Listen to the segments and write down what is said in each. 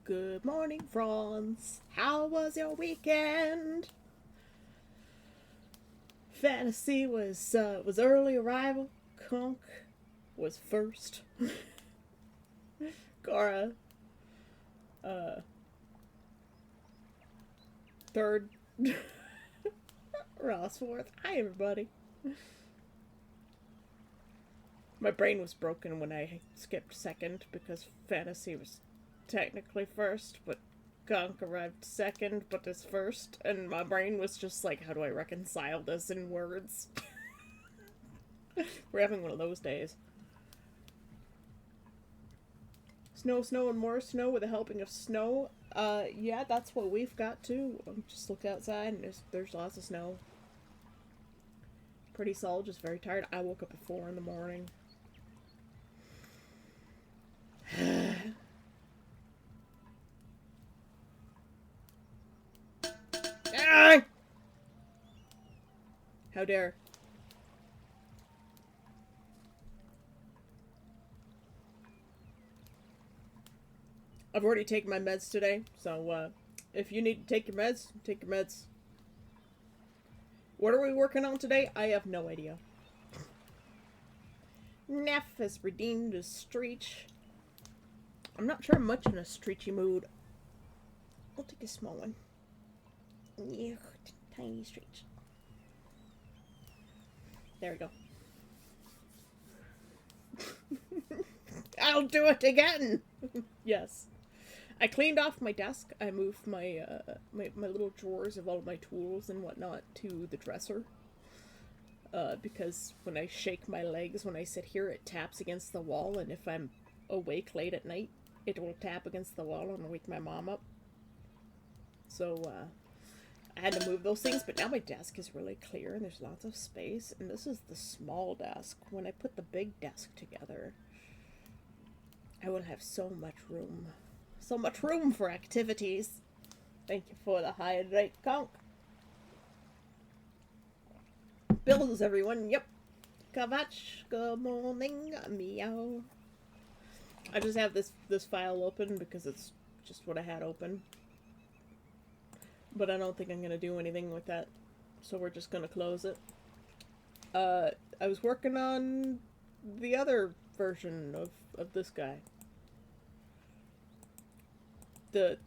Good morning, Franz. How was your weekend? Fantasy was early arrival. Conk was first. Cora, uh, third. Ross fourth. Hi, everybody. My brain was broken when I skipped second because fantasy was technically first, but Gonk arrived second, but is first, and my brain was just like, how do I reconcile this in words? We're having one of those days. Snow, snow, and more snow with a helping of snow. Yeah, that's what we've got too. Just look outside and there's lots of snow. Pretty solid, just very tired. I woke up at 4 in the morning. How dare. I've already taken my meds today, so if you need to take your meds, take your meds. What are we working on today? I have no idea. Neff has redeemed his Streech. I'm not sure I'm much in a Streechy mood. I'll take a small one. Yeah, tiny Streech. There we go. I'll do it again! Yes. I cleaned off my desk. I moved my my little drawers of all of my tools and whatnot to the dresser. Because when I shake my legs, when I sit here, it taps against the wall, and if I'm awake late at night, it will tap against the wall and wake my mom up. So, I had to move those things, but now my desk is really clear and there's lots of space, and this is the small desk. When I put the big desk together, I will have so much room. So much room for activities. Thank you for the hydrate, Conk. Bills, everyone. Yep. Kavach, good morning, meow. I just have this file open because it's just what I had open. But I don't think I'm gonna do anything with that. So we're just gonna close it. I was working on the other version of this guy. The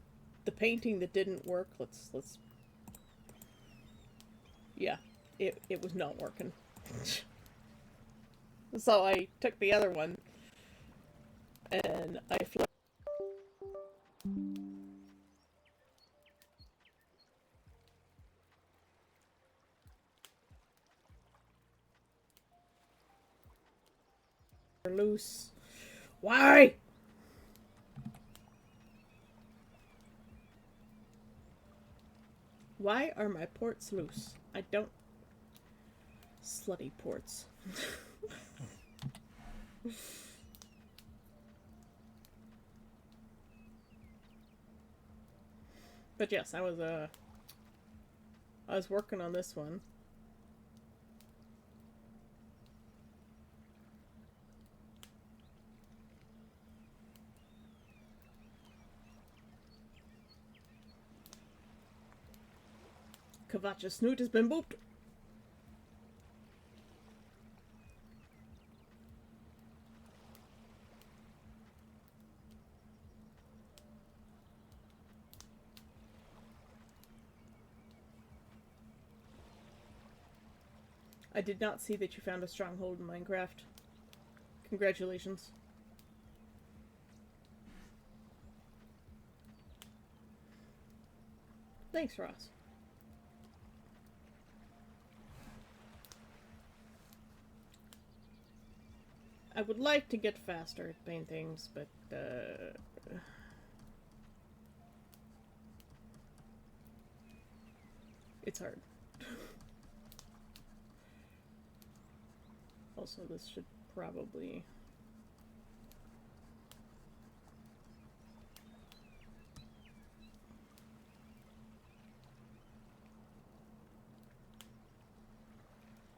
painting that didn't work, let's yeah. It was not working. So I took the other one and I flipped her loose. Why? Why are my ports loose? I don't. Slutty ports. But yes, I was working on this one. Kavacha Snoot has been booped. I did not see that you found a stronghold in Minecraft. Congratulations. Thanks, Ross. I would like to get faster at paintings, but it's hard. Also, this should probably...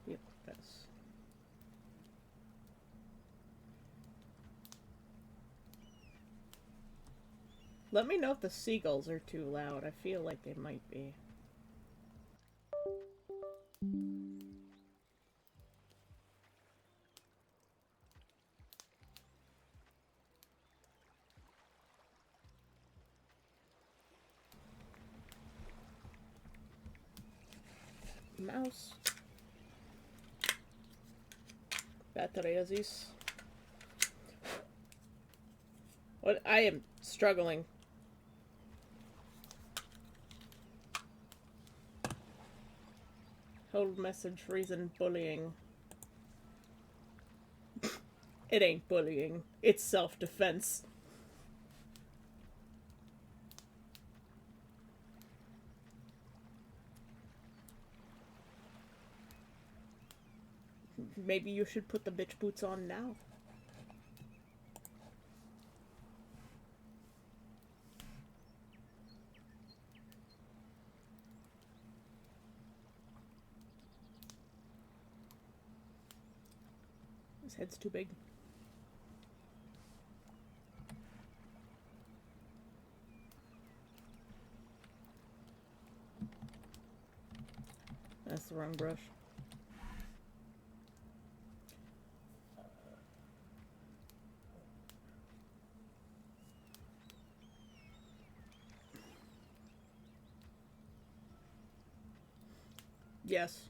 Yep, that's... Let me know if the seagulls are too loud. I feel like they might be. Mouse. Baterías. What? I am struggling. Hold message reason bullying. It ain't bullying. It's self-defense. Maybe you should put the bitch boots on now. His head's too big. That's the wrong brush. Yes.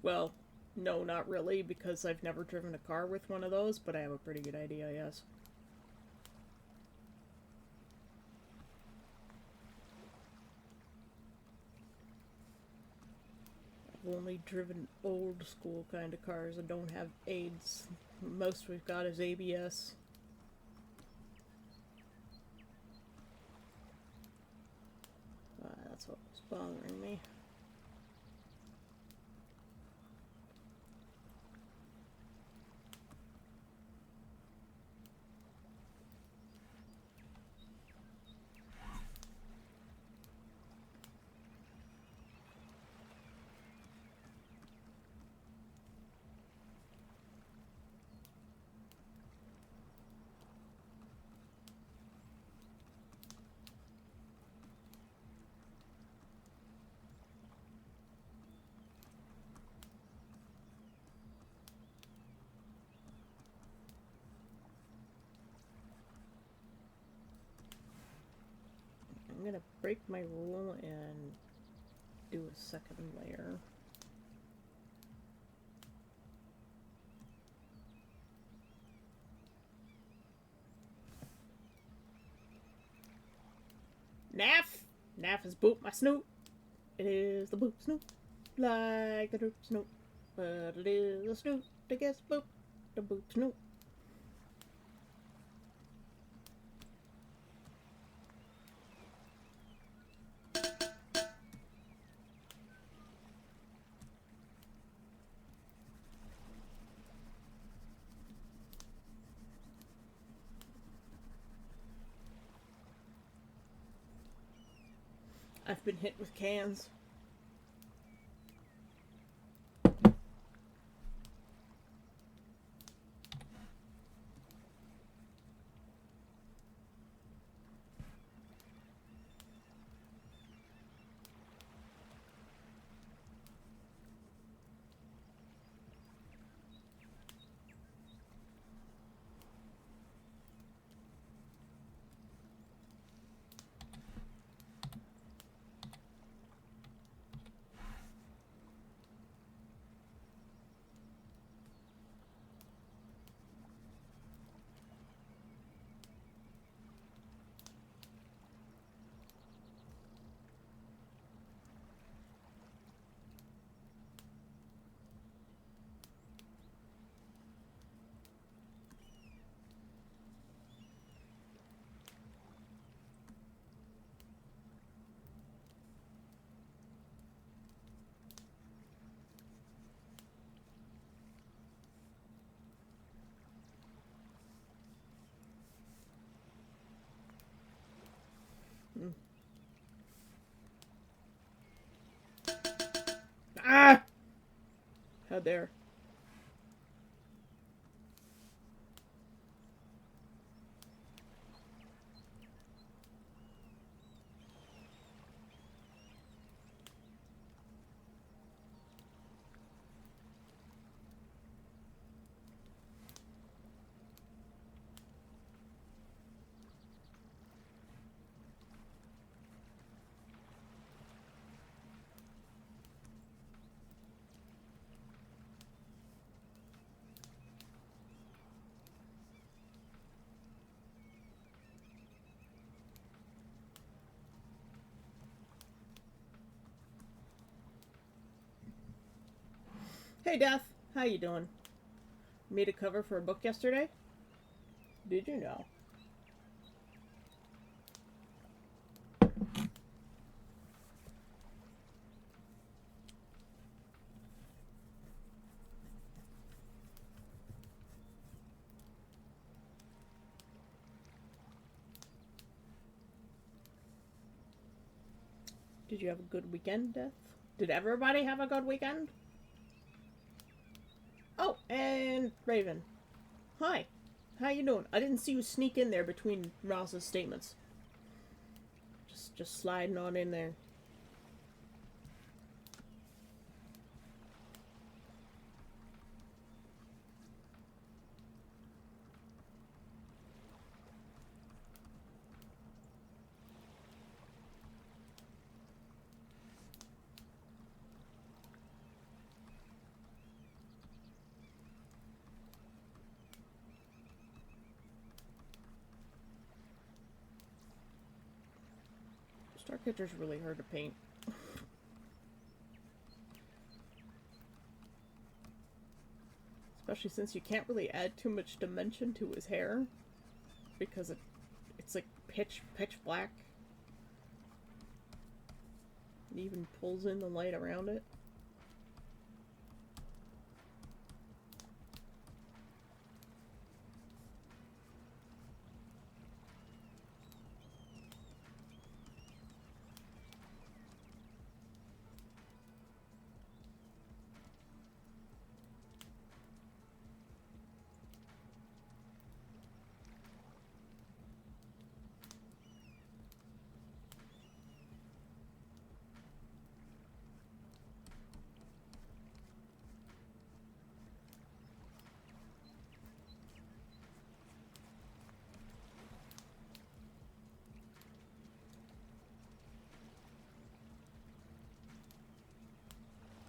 Well, no, not really, because I've never driven a car with one of those, but I have a pretty good idea, yes. I've only driven old school kind of cars that don't have aids. Most we've got is ABS. That's what was bothering me. I'm gonna break my rule and do a second layer. Naff! Naff has booped my snoot. It is the boop snoot. Like the droop snoot. But it is the snoot that gets booped. The boop snoot. I've been hit with cans. Ah! How dare. Hey, Death. How you doing? Made a cover for a book yesterday? Did you know? Did you have a good weekend, Death? Did everybody have a good weekend? Oh, and Raven. Hi. How you doing? I didn't see you sneak in there between Ross's statements. Just sliding on in there. Starcatcher's really hard to paint. Especially since you can't really add too much dimension to his hair. Because it's like pitch black. It even pulls in the light around it.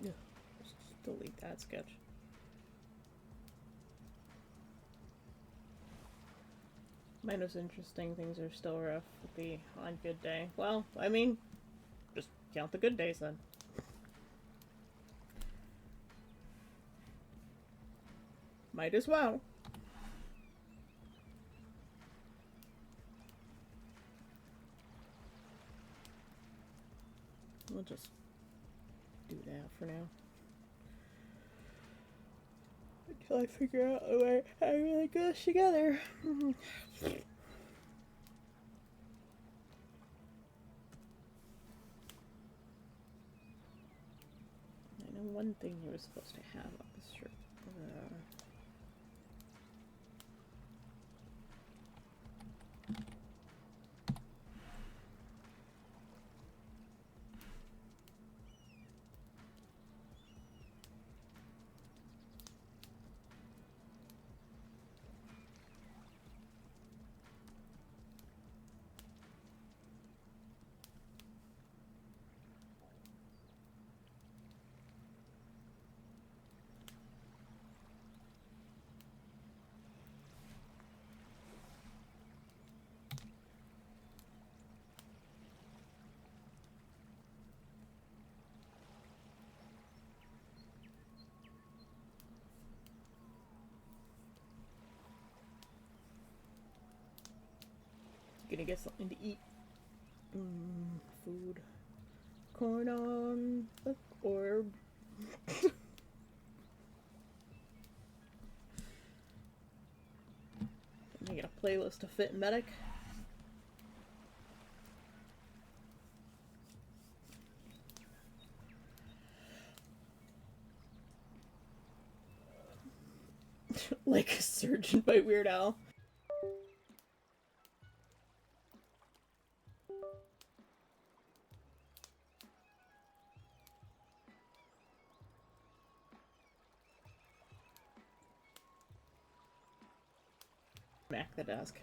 Yeah, just delete that sketch. Minus interesting things are still rough with the on good day. Well, I mean, just count the good days then. Might as well. We'll just do that for now. Until I figure out a way how it really goes together. I know one thing he was supposed to have on this shirt. Gonna get something to eat. Food. Corn on the orb. I get a playlist to fit medic. Like a surgeon by Weird Al. Back the desk.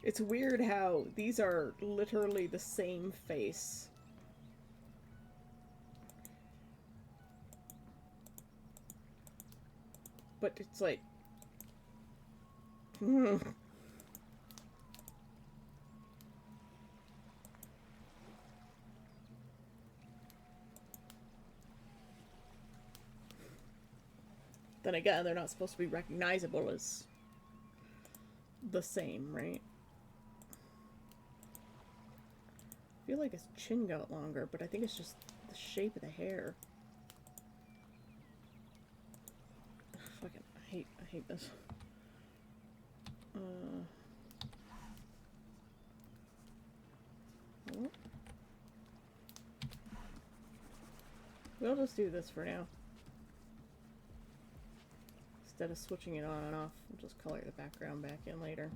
It's weird how these are literally the same face. But it's like... Then again, they're not supposed to be recognizable as the same, right? I feel like his chin got longer, but I think it's just the shape of the hair. Fucking, I hate this. Well, we'll just do this for now. Instead of switching it on and off, we'll just color the background back in later.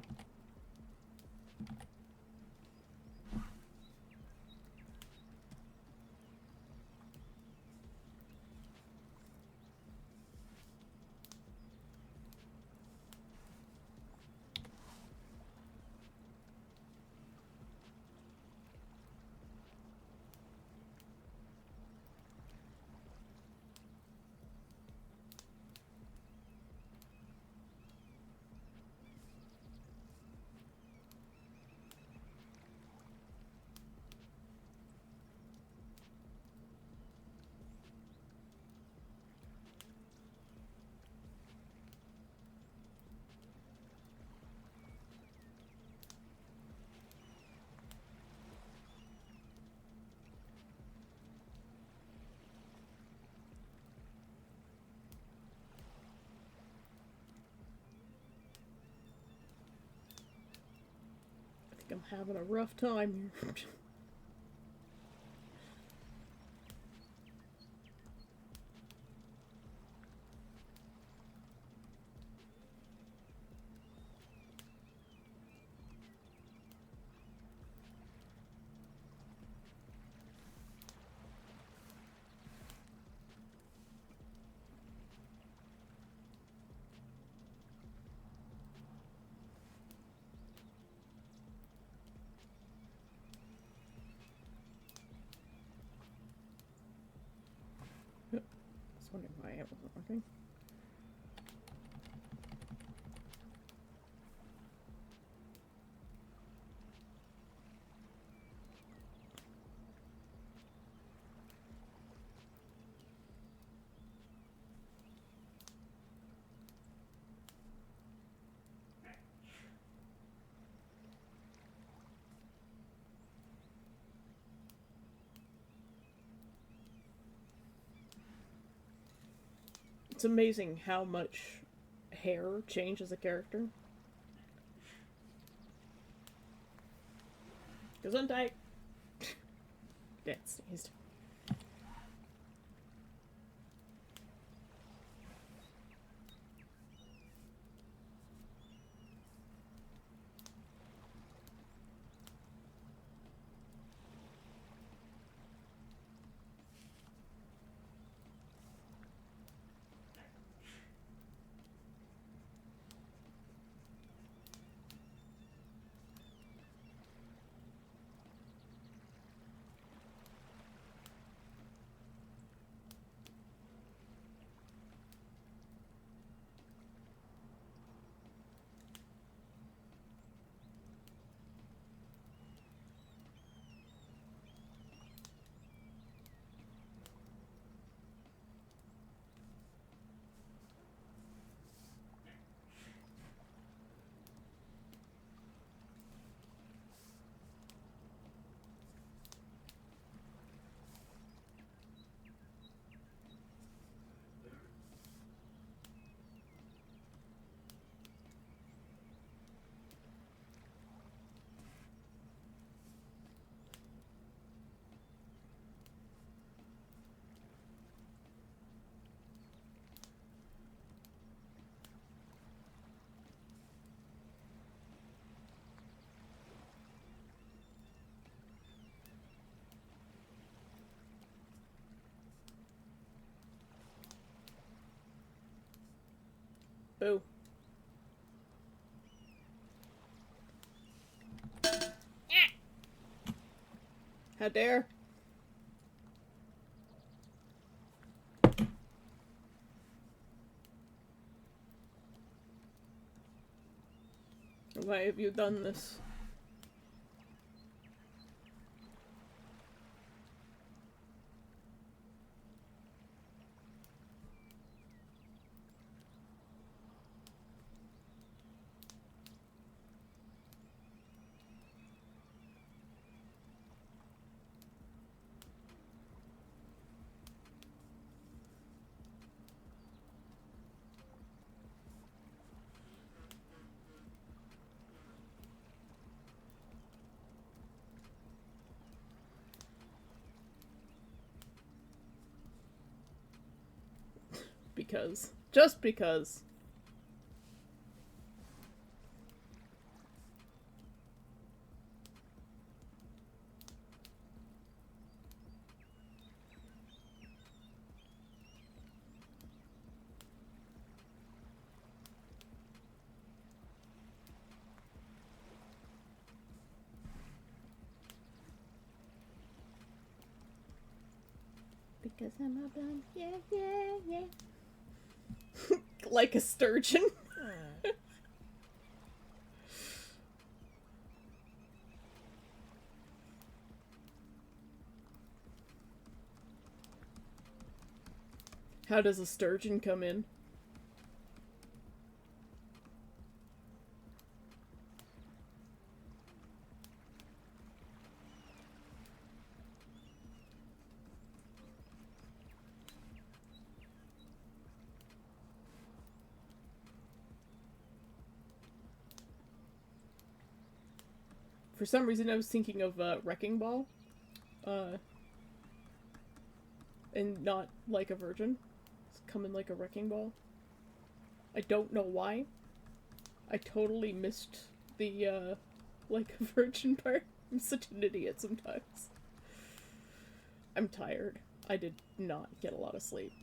I'm having a rough time here. I was wondering why it wasn't working. It's amazing how much hair changes a character. Gesundheit! That sneezed. Boo. How dare? Why have you done this? because. Just because. Because I'm a blonde. Yeah, yeah, yeah. Like a sturgeon. How does a sturgeon come in? For some reason, I was thinking of Wrecking Ball. And not like a virgin. It's coming like a wrecking ball. I don't know why. I totally missed the, like a virgin part. I'm such an idiot sometimes. I'm tired. I did not get a lot of sleep.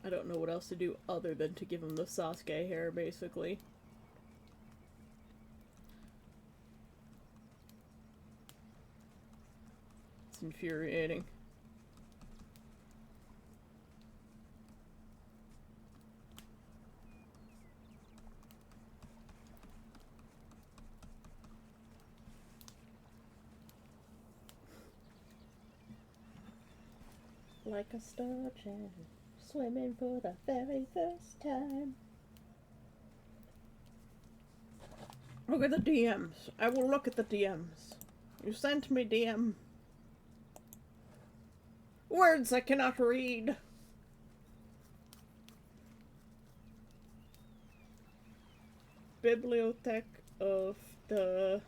I don't know what else to do other than to give him the Sasuke hair, basically. It's infuriating. Like a sturgeon, swimming for the very first time. Look at the DMs. I will look at the DMs. You sent me DM. Words I cannot read. Bibliothèque of the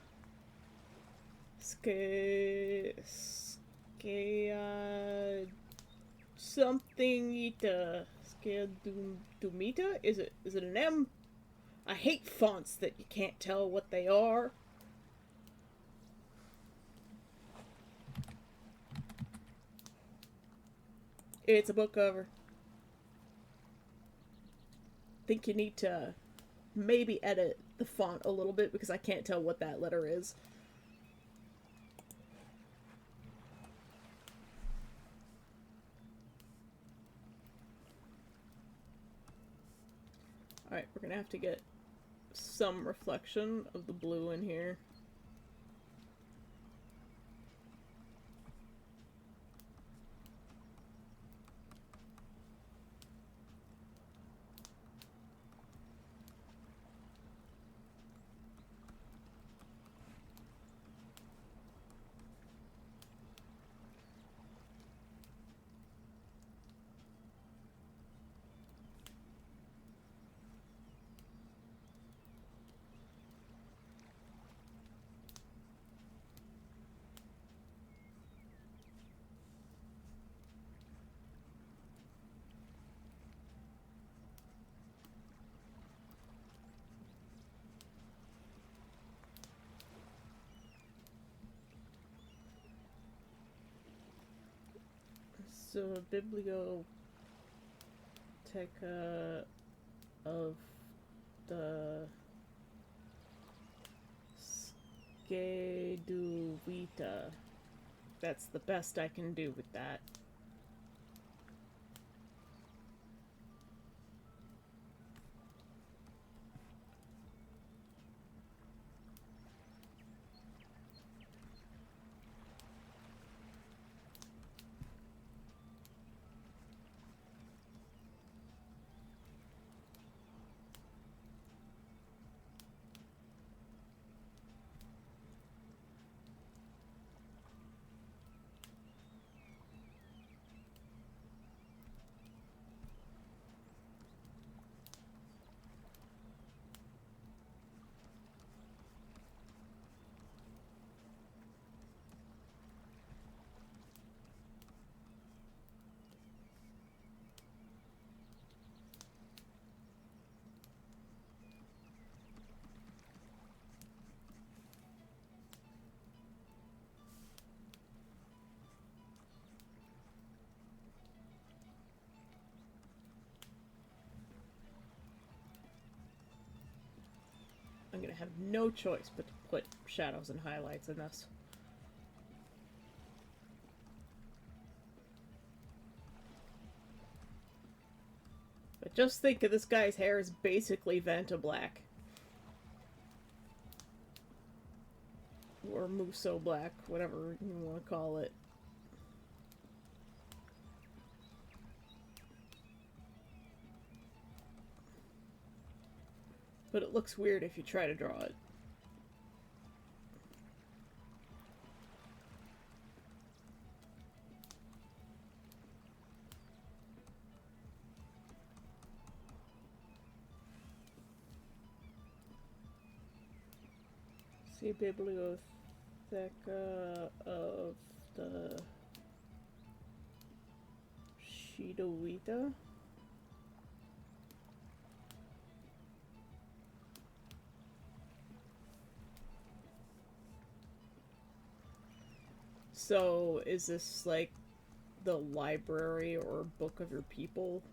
something ita Skedumita? Is it an M? I hate fonts that you can't tell what they are. It's a book cover. Think you need to maybe edit the font a little bit because I can't tell what that letter is. Alright, we're gonna have to get some reflection of the blue in here. So, Biblioteca of the Que du Vita. That's the best I can do with that. I'm gonna have no choice but to put shadows and highlights in this. But just think of this guy's hair is basically Vanta Black. Or Muso Black, whatever you want to call it. But it looks weird if you try to draw it. See Bibliotheca of the Shidowita. So, is this like the library or book of your people?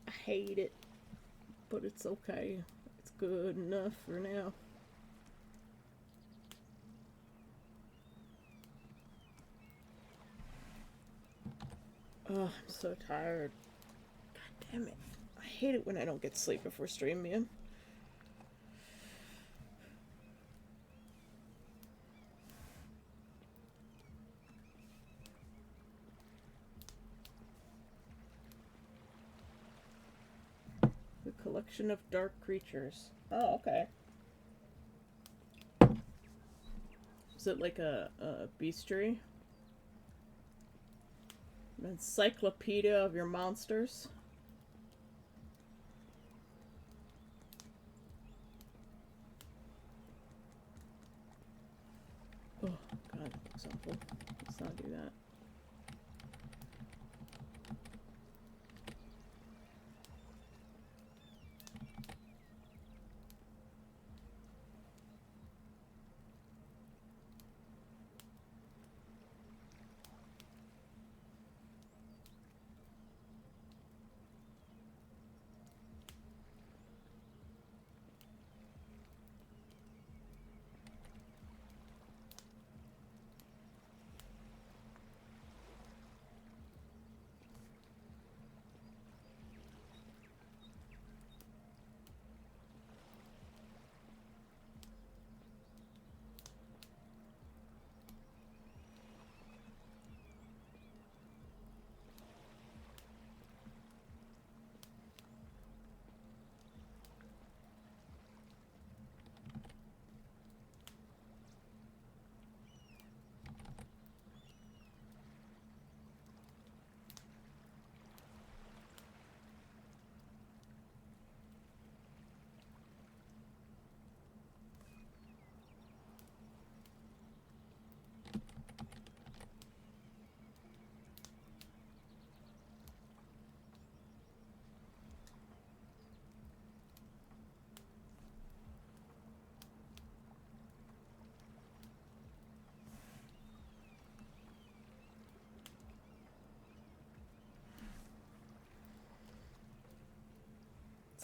I hate it, but it's okay. It's good enough for now. Oh, I'm so tired. God damn it. I hate it when I don't get sleep before stream, man. The collection of dark creatures. Oh, okay. Is it like a bestiary? An encyclopedia of your monsters? Oh, God, that's awful. Let's not do that.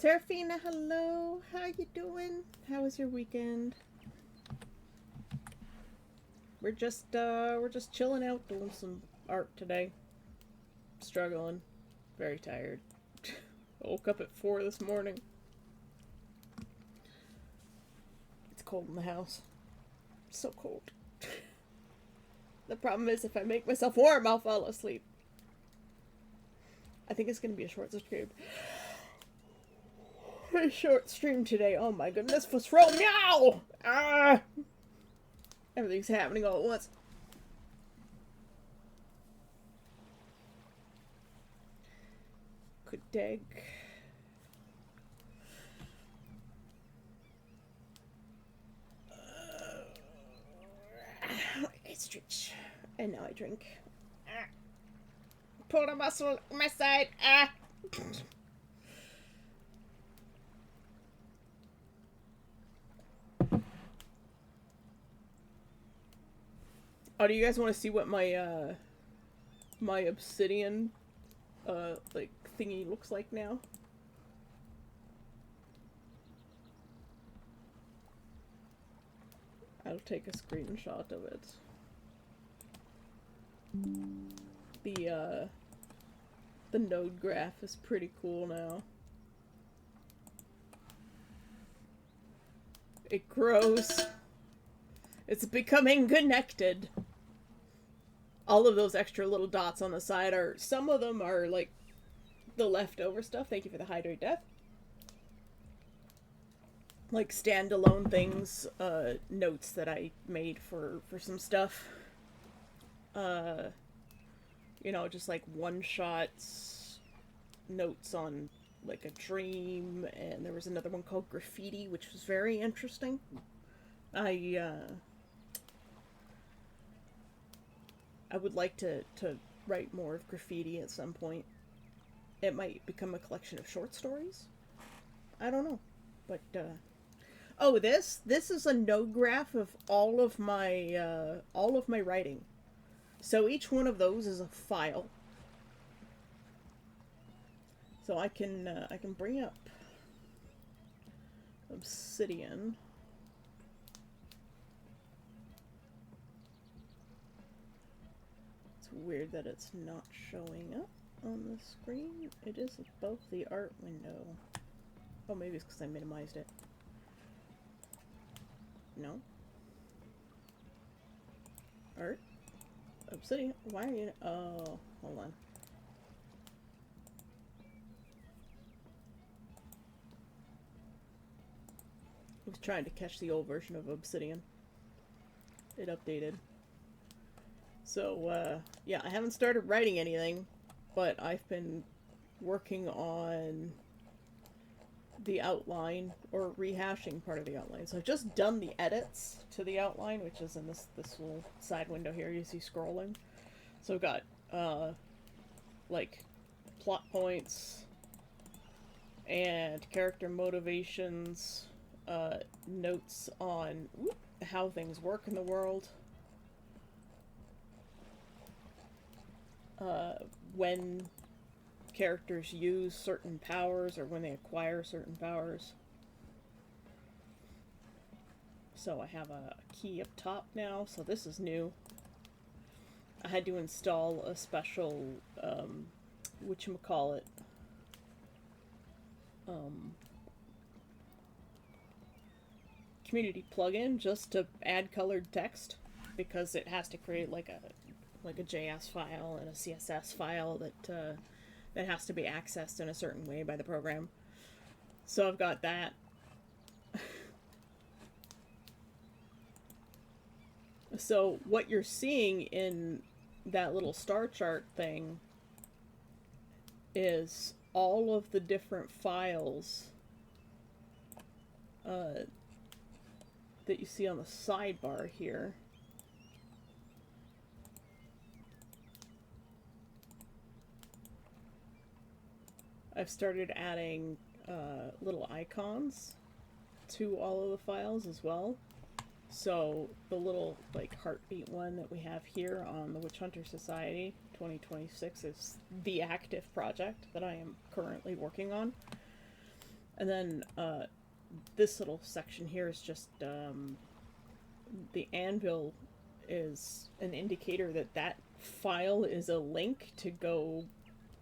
Serafina, hello. How you doing? How was your weekend? We're just chilling out doing some art today. Struggling. Very tired. Woke up at 4 this morning. It's cold in the house. So cold. The problem is if I make myself warm, I'll fall asleep. I think it's gonna be a short stream. A short stream today. Oh my goodness, what's wrong? Meow! Ah! Everything's happening all at once. Good dag. I stretch. And now I drink. Pull a muscle on my side. Oh, do you guys want to see what my my obsidian like thingy looks like now? I'll take a screenshot of it. The node graph is pretty cool now. It grows. It's becoming connected. All of those extra little dots on the side are, some of them are like the leftover stuff. Thank you for the hydrate death. Like standalone things, notes that I made for some stuff. You know, just like one-shots, notes on like a dream, and there was another one called Graffiti, which was very interesting. I would like to write more of Graffiti at some point. It might become a collection of short stories. I don't know. But, oh, this is a node graph of all of my writing. So each one of those is a file. So I can bring up Obsidian. It's weird that it's not showing up on the screen. It is above the art window. Oh, maybe it's because I minimized it. No. Art? Obsidian? Why are you... Oh, hold on. I was trying to catch the old version of Obsidian. It updated. So, yeah, I haven't started writing anything, but I've been working on the outline, or rehashing part of the outline. So I've just done the edits to the outline, which is in this little side window here you see scrolling. So I've got, like, plot points, and character motivations, notes on how things work in the world, when characters use certain powers or when they acquire certain powers. So I have a key up top now, so this is new. I had to install a special, whatchamacallit, community plugin just to add colored text, because it has to create like a JS file and a CSS file that that has to be accessed in a certain way by the program. So I've got that. So what you're seeing in that little star chart thing is all of the different files that you see on the sidebar here. I've started adding little icons to all of the files as well. So the little like heartbeat one that we have here on the Witch Hunter Society 2026 is the active project that I am currently working on. And then this little section here is just the anvil is an indicator that that file is a link to go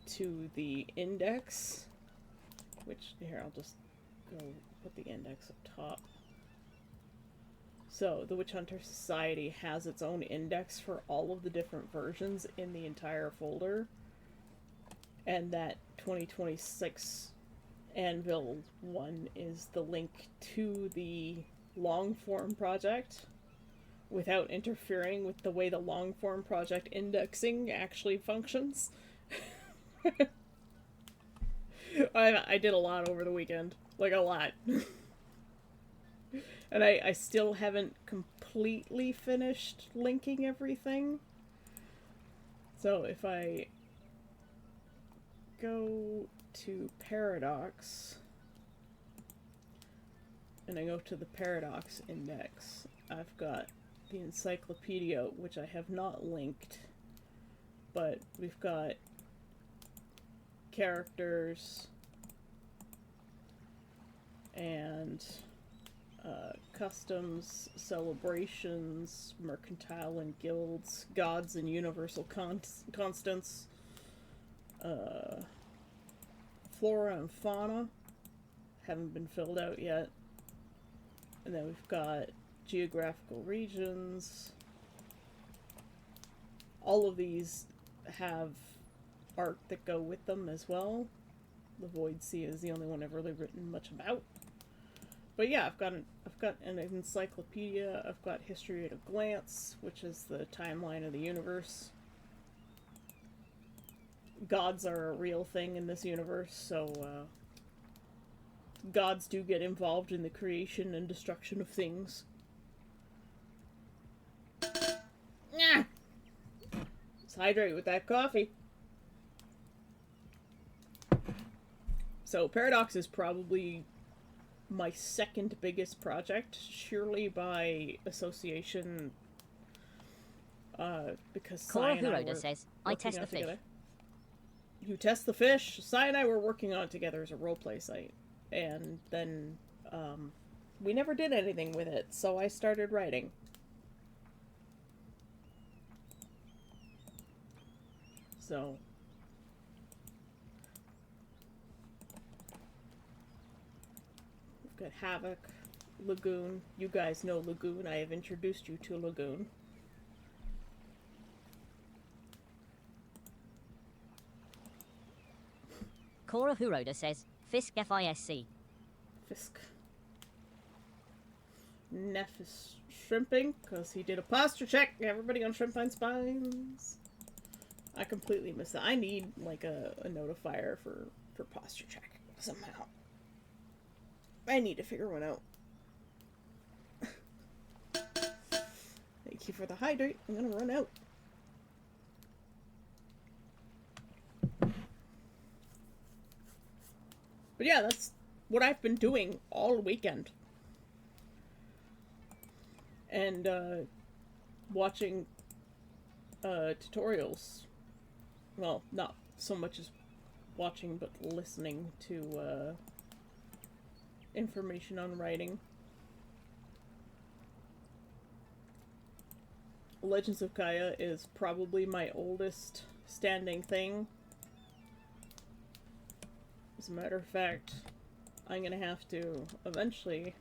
to the index, which here I'll just go put the index up top. So the Witch Hunter Society has its own index for all of the different versions in the entire folder, and that 2026 Anvil one is the link to the long form project without interfering with the way the long form project indexing actually functions. I did a lot over the weekend. Like, a lot. And I still haven't completely finished linking everything. So if I go to Paradox, and I go to the Paradox index, I've got the encyclopedia, which I have not linked, but we've got characters and customs, celebrations, mercantile and guilds, gods and universal constants, flora and fauna haven't been filled out yet, and then we've got geographical regions. All of these have art that go with them as well. The Void Sea is the only one I've really written much about. But yeah, I've got an encyclopedia. I've got History at a Glance, which is the timeline of the universe. Gods are a real thing in this universe, so gods do get involved in the creation and destruction of things. Yeah. Let's hydrate with that coffee. So Paradox is probably my second biggest project, surely by association, because Sai and I were says, I test the fish. Together. You test the fish. Sai and I were working on it together as a roleplay site, and then we never did anything with it, so I started writing. So we've got Havoc, Lagoon. You guys know Lagoon. I have introduced you to Lagoon. Cora Huroda says, Fisk F-I-S-C. Fisk. Neff is shrimping, because he did a posture check. Everybody on Shrimpine Spines. I completely missed that. I need, like, a notifier for posture check, somehow. I need to figure one out. Thank you for the hydrate. I'm gonna run out. But yeah, that's what I've been doing all weekend. And, watching, tutorials. Well, not so much as watching, but listening to, information on writing. Legends of Gaia is probably my oldest standing thing. As a matter of fact, I'm gonna have to eventually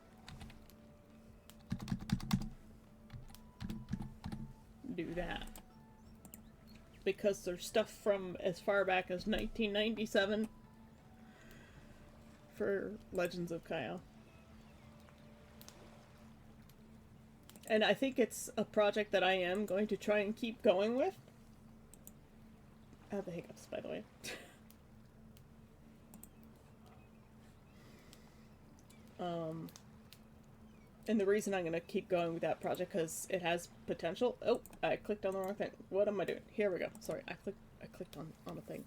do that. Because there's stuff from as far back as 1997 for Legends of Gaia. And I think it's a project that I am going to try and keep going with. I have the hiccups, by the way. And the reason I'm going to keep going with that project, because it has potential. Oh, I clicked on the wrong thing. What am I doing? Here we go. Sorry, I clicked on a thing.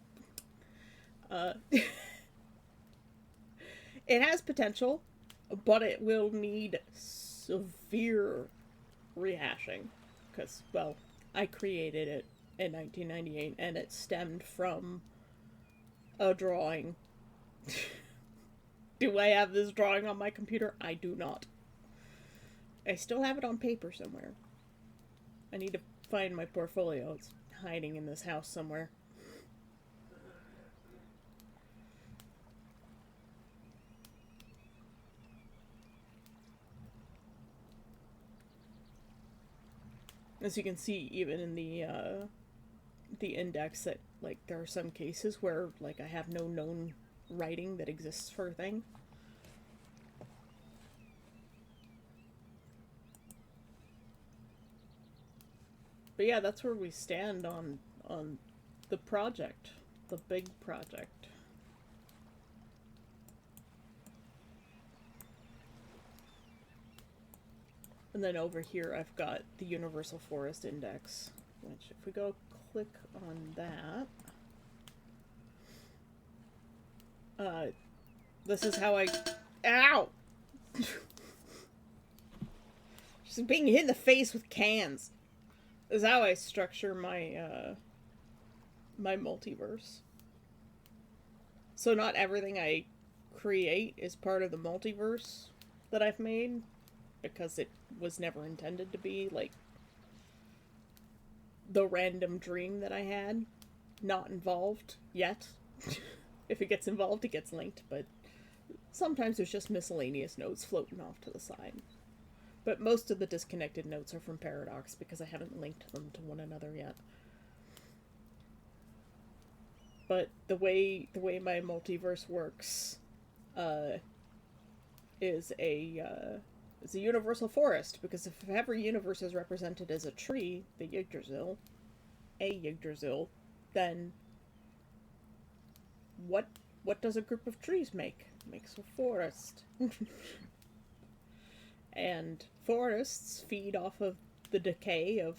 It has potential, but it will need severe rehashing. Because, well, I created it in 1998, and it stemmed from a drawing. Do I have this drawing on my computer? I do not. I still have it on paper somewhere. I need to find my portfolio. It's hiding in this house somewhere. As you can see, even in the index, that like there are some cases where like I have no known writing that exists for a thing. But yeah, that's where we stand on the project, the big project. And then over here I've got the Universal Forest Index, which if we go click on that, this is how I... Ow! Just being hit in the face with cans. This is how I structure my, my multiverse. So not everything I create is part of the multiverse that I've made, because it was never intended to be, like, the random dream that I had. Not involved yet. If it gets involved, it gets linked, but sometimes there's just miscellaneous notes floating off to the side. But most of the disconnected notes are from Paradox, because I haven't linked them to one another yet. But the way my multiverse works, is a universal forest, because if every universe is represented as a tree, the Yggdrasil, then what does a group of trees make? It makes a forest. And forests feed off of the decay of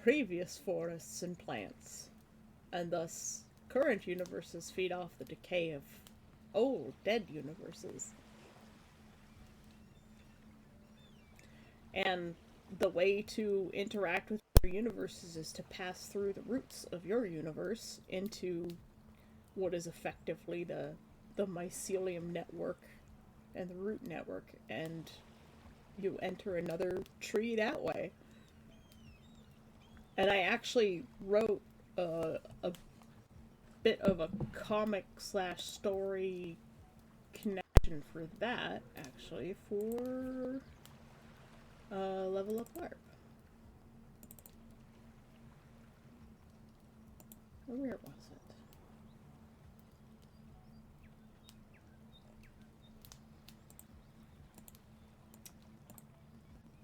previous forests and plants, and thus current universes feed off the decay of old, dead universes. And the way to interact with your universes is to pass through the roots of your universe into what is effectively the mycelium network and the root network, and you enter another tree that way. And I actually wrote a bit of a comic / story connection for that, actually, for Level Up LARP. Where was it?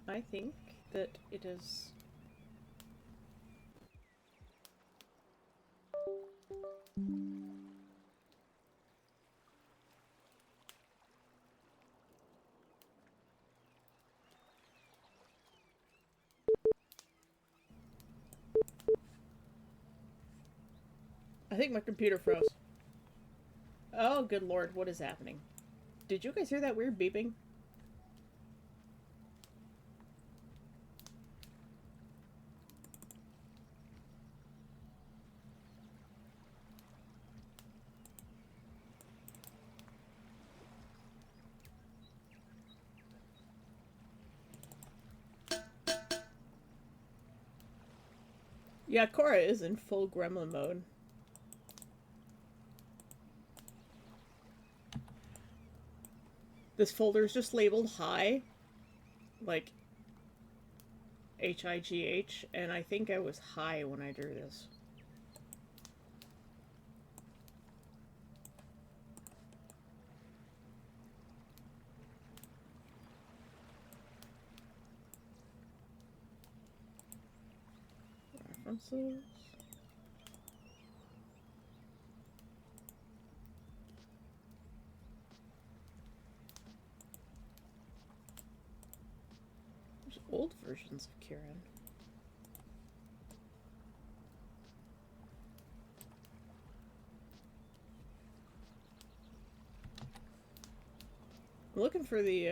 I think that it is... I think my computer froze. Oh, good lord, what is happening? Did you guys hear that weird beeping? Yeah, Cora is in full gremlin mode. This folder is just labeled high, like HIGH, and I think I was high when I drew this. References. There's old versions of Kieran. I'm looking for the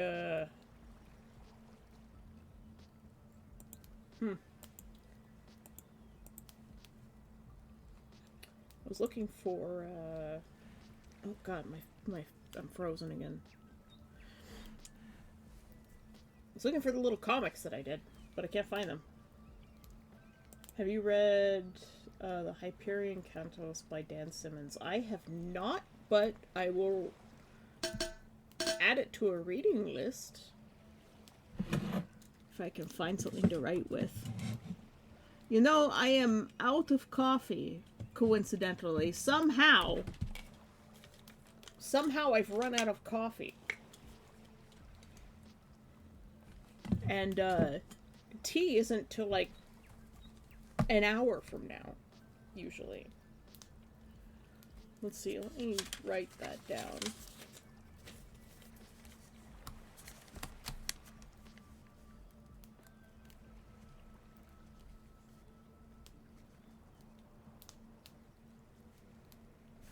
I was looking for, oh god, my I'm frozen again. I was looking for the little comics that I did, but I can't find them. Have you read The Hyperion Cantos by Dan Simmons? I have not, but I will add it to a reading list if I can find something to write with. You know, I am out of coffee, coincidentally. Somehow I've run out of coffee. And tea isn't till like an hour from now, usually. Let's see, let me write that down.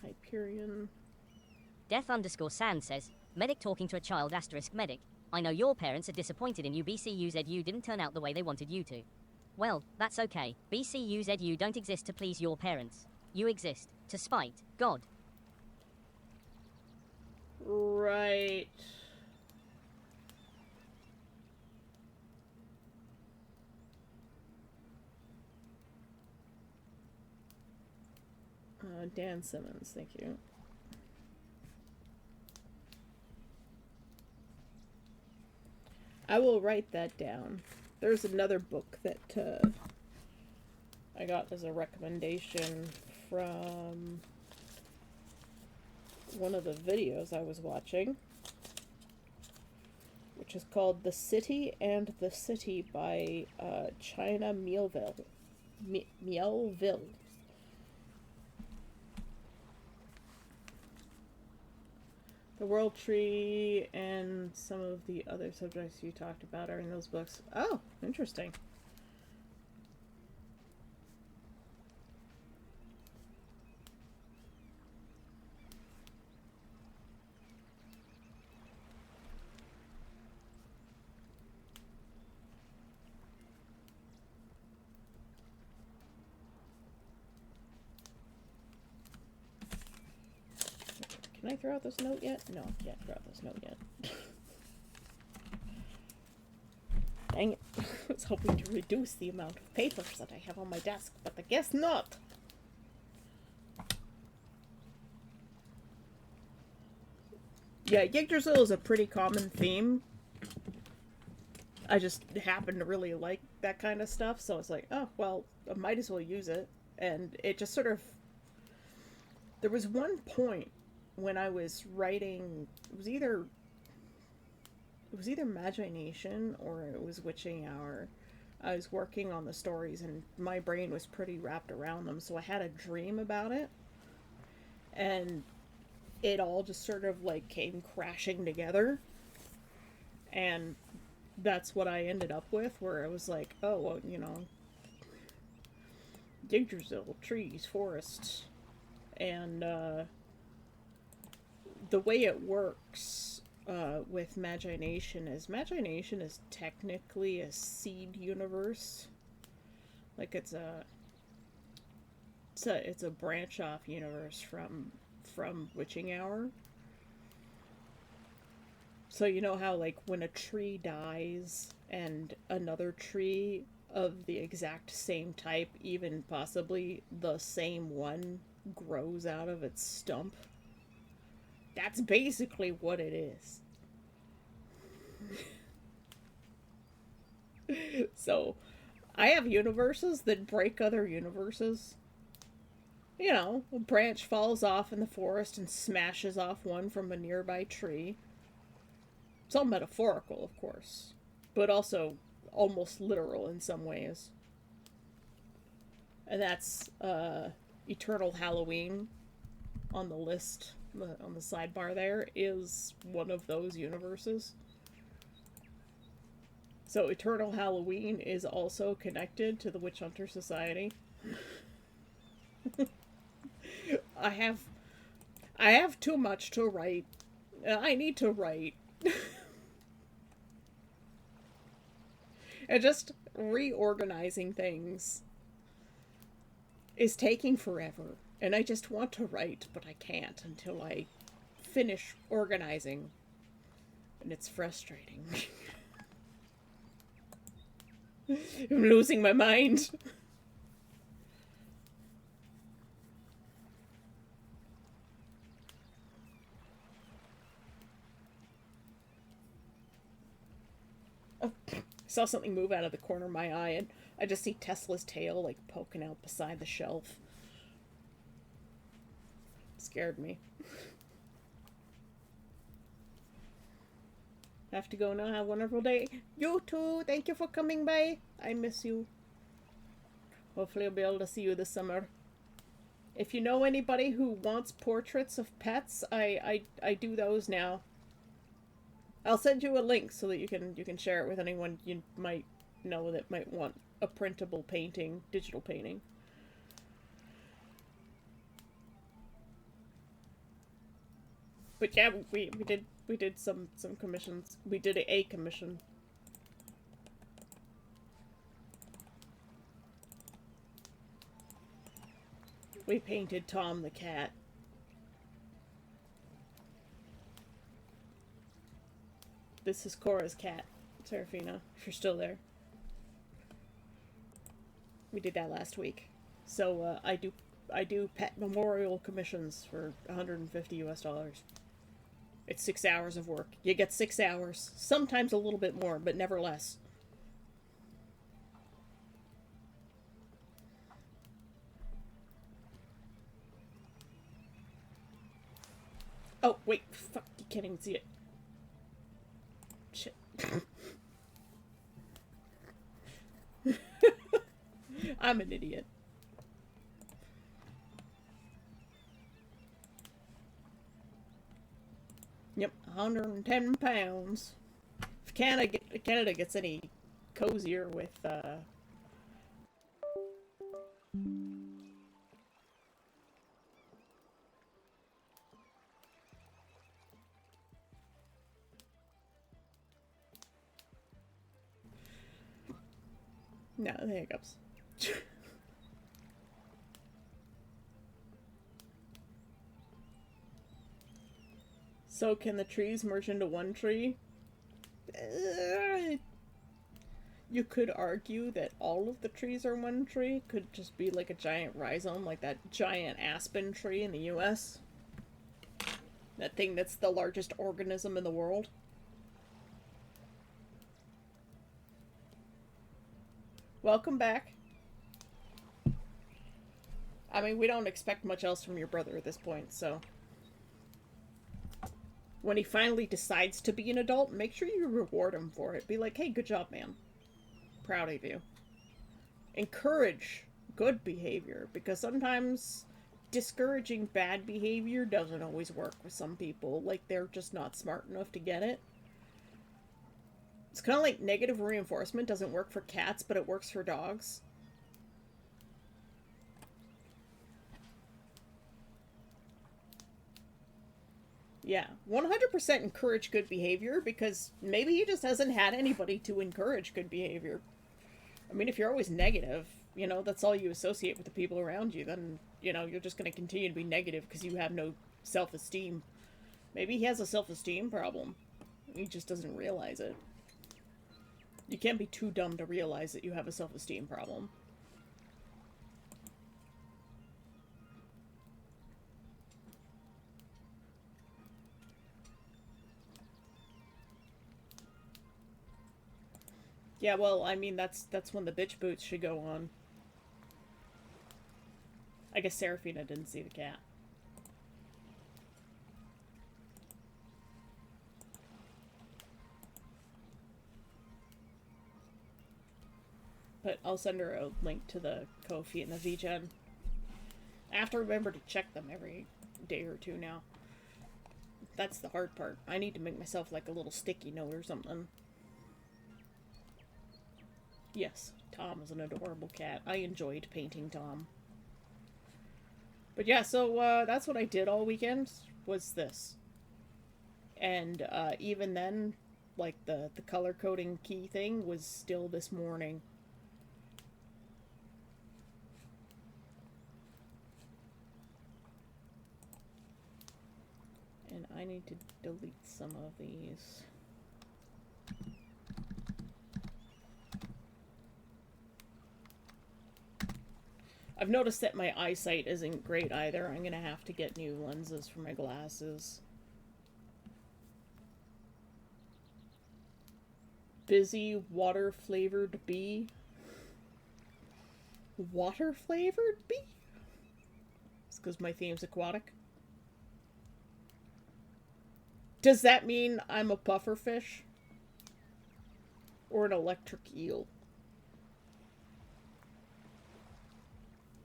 Hyperion. Death_Sand says, medic talking to a child * medic. I know your parents are disappointed in you. BCUZU didn't turn out the way they wanted you to. Well, that's okay. BCUZU don't exist to please your parents. You exist to spite God. Right. Dan Simmons, thank you. I will write that down. There's another book that I got as a recommendation from one of the videos I was watching, which is called The City and the City by China Mielville. Mielville. The World Tree and some of the other subjects you talked about are in those books. Oh, interesting. Can I throw out this note yet? No, I can't throw out this note yet. Dang it. I was hoping to reduce the amount of papers that I have on my desk, but I guess not. Yeah, Yggdrasil is a pretty common theme. I just happen to really like that kind of stuff, so it's like, oh, well, I might as well use it. And it just sort of... There was one point when I was writing, it was either Magination or it was Witching Hour. I was working on the stories and my brain was pretty wrapped around them, so I had a dream about it. And it all just sort of like came crashing together. And that's what I ended up with, where I was like, oh, well, you know, Yggdrasil, trees, forests, and the way it works with Magination is technically a seed universe. Like it's a branch off universe from Witching Hour. So you know how like when a tree dies and another tree of the exact same type, even possibly the same one, grows out of its stump? That's basically what it is. So, I have universes that break other universes. You know, a branch falls off in the forest and smashes off one from a nearby tree. It's all metaphorical, of course, but also almost literal in some ways. And that's Eternal Halloween on the list. On the sidebar there is one of those universes. So Eternal Halloween is also connected to the Witch Hunter Society. I have too much to write. I need to write. And just reorganizing things is taking forever. And I just want to write, but I can't until I finish organizing. And it's frustrating. I'm losing my mind. Oh, I saw something move out of the corner of my eye, and I just see Tesla's tail, like, poking out beside the shelf. Scared me. Have to go now. Have a wonderful day. You too. Thank you for coming by. I miss you. Hopefully I'll be able to see you this summer. If you know anybody who wants portraits of pets, I do those now. I'll send you a link so that you can share it with anyone you might know that might want a printable painting, digital painting. But yeah, we did some commissions. We did a commission. We painted Tom the cat. This is Cora's cat, Serafina, if you're still there. We did that last week. So I do pet memorial commissions for $150 US. It's 6 hours of work. You get 6 hours. Sometimes a little bit more, but never less. Oh, wait. Fuck, you can't even see it. Shit. I'm an idiot. Yep, 110 pounds. If Canada gets any cozier with, no, the hiccups. So can the trees merge into one tree? You could argue that all of the trees are one tree. Could just be like a giant rhizome, like that giant aspen tree in the US. That thing that's the largest organism in the world. Welcome back. I mean, we don't expect much else from your brother at this point, so... When he finally decides to be an adult, make sure you reward him for it. Be like, hey, good job, man. Proud of you. Encourage good behavior, because sometimes discouraging bad behavior doesn't always work with some people. Like, they're just not smart enough to get it. It's kind of like negative reinforcement doesn't work for cats, but it works for dogs. Yeah, 100% encourage good behavior, because maybe he just hasn't had anybody to encourage good behavior. I mean, if you're always negative, you know, that's all you associate with the people around you, then, you know, you're just going to continue to be negative because you have no self-esteem. Maybe he has a self-esteem problem. He just doesn't realize it. You can't be too dumb to realize that you have a self-esteem problem. Yeah, well, I mean, that's when the bitch boots should go on. I guess Serafina didn't see the cat. But I'll send her a link to the Ko-fi and the VGen. I have to remember to check them every day or two now. That's the hard part. I need to make myself like a little sticky note or something. Yes, Tom is an adorable cat. I enjoyed painting Tom. But yeah, so that's what I did all weekend, was this. And even then, like the color coding key thing was still this morning. And I need to delete some of these. I've noticed that my eyesight isn't great either. I'm gonna have to get new lenses for my glasses. Busy water-flavored bee. Water-flavored bee? It's because my theme's aquatic. Does that mean I'm a pufferfish? Or an electric eel?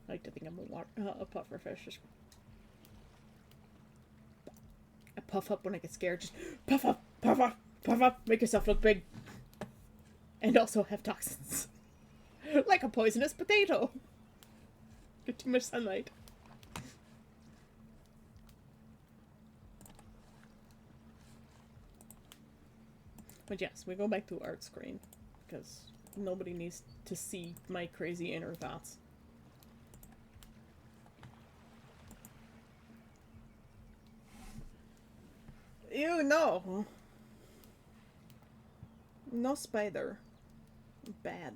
I like to think I'm a pufferfish. Just I puff up when I get scared. Just puff up, puff up, puff up. Make yourself look big. And also have toxins. Like a poisonous potato. Get too much sunlight. But yes, we go back to art screen. Because nobody needs to see my crazy inner thoughts. Ew, no. No spider. Bad.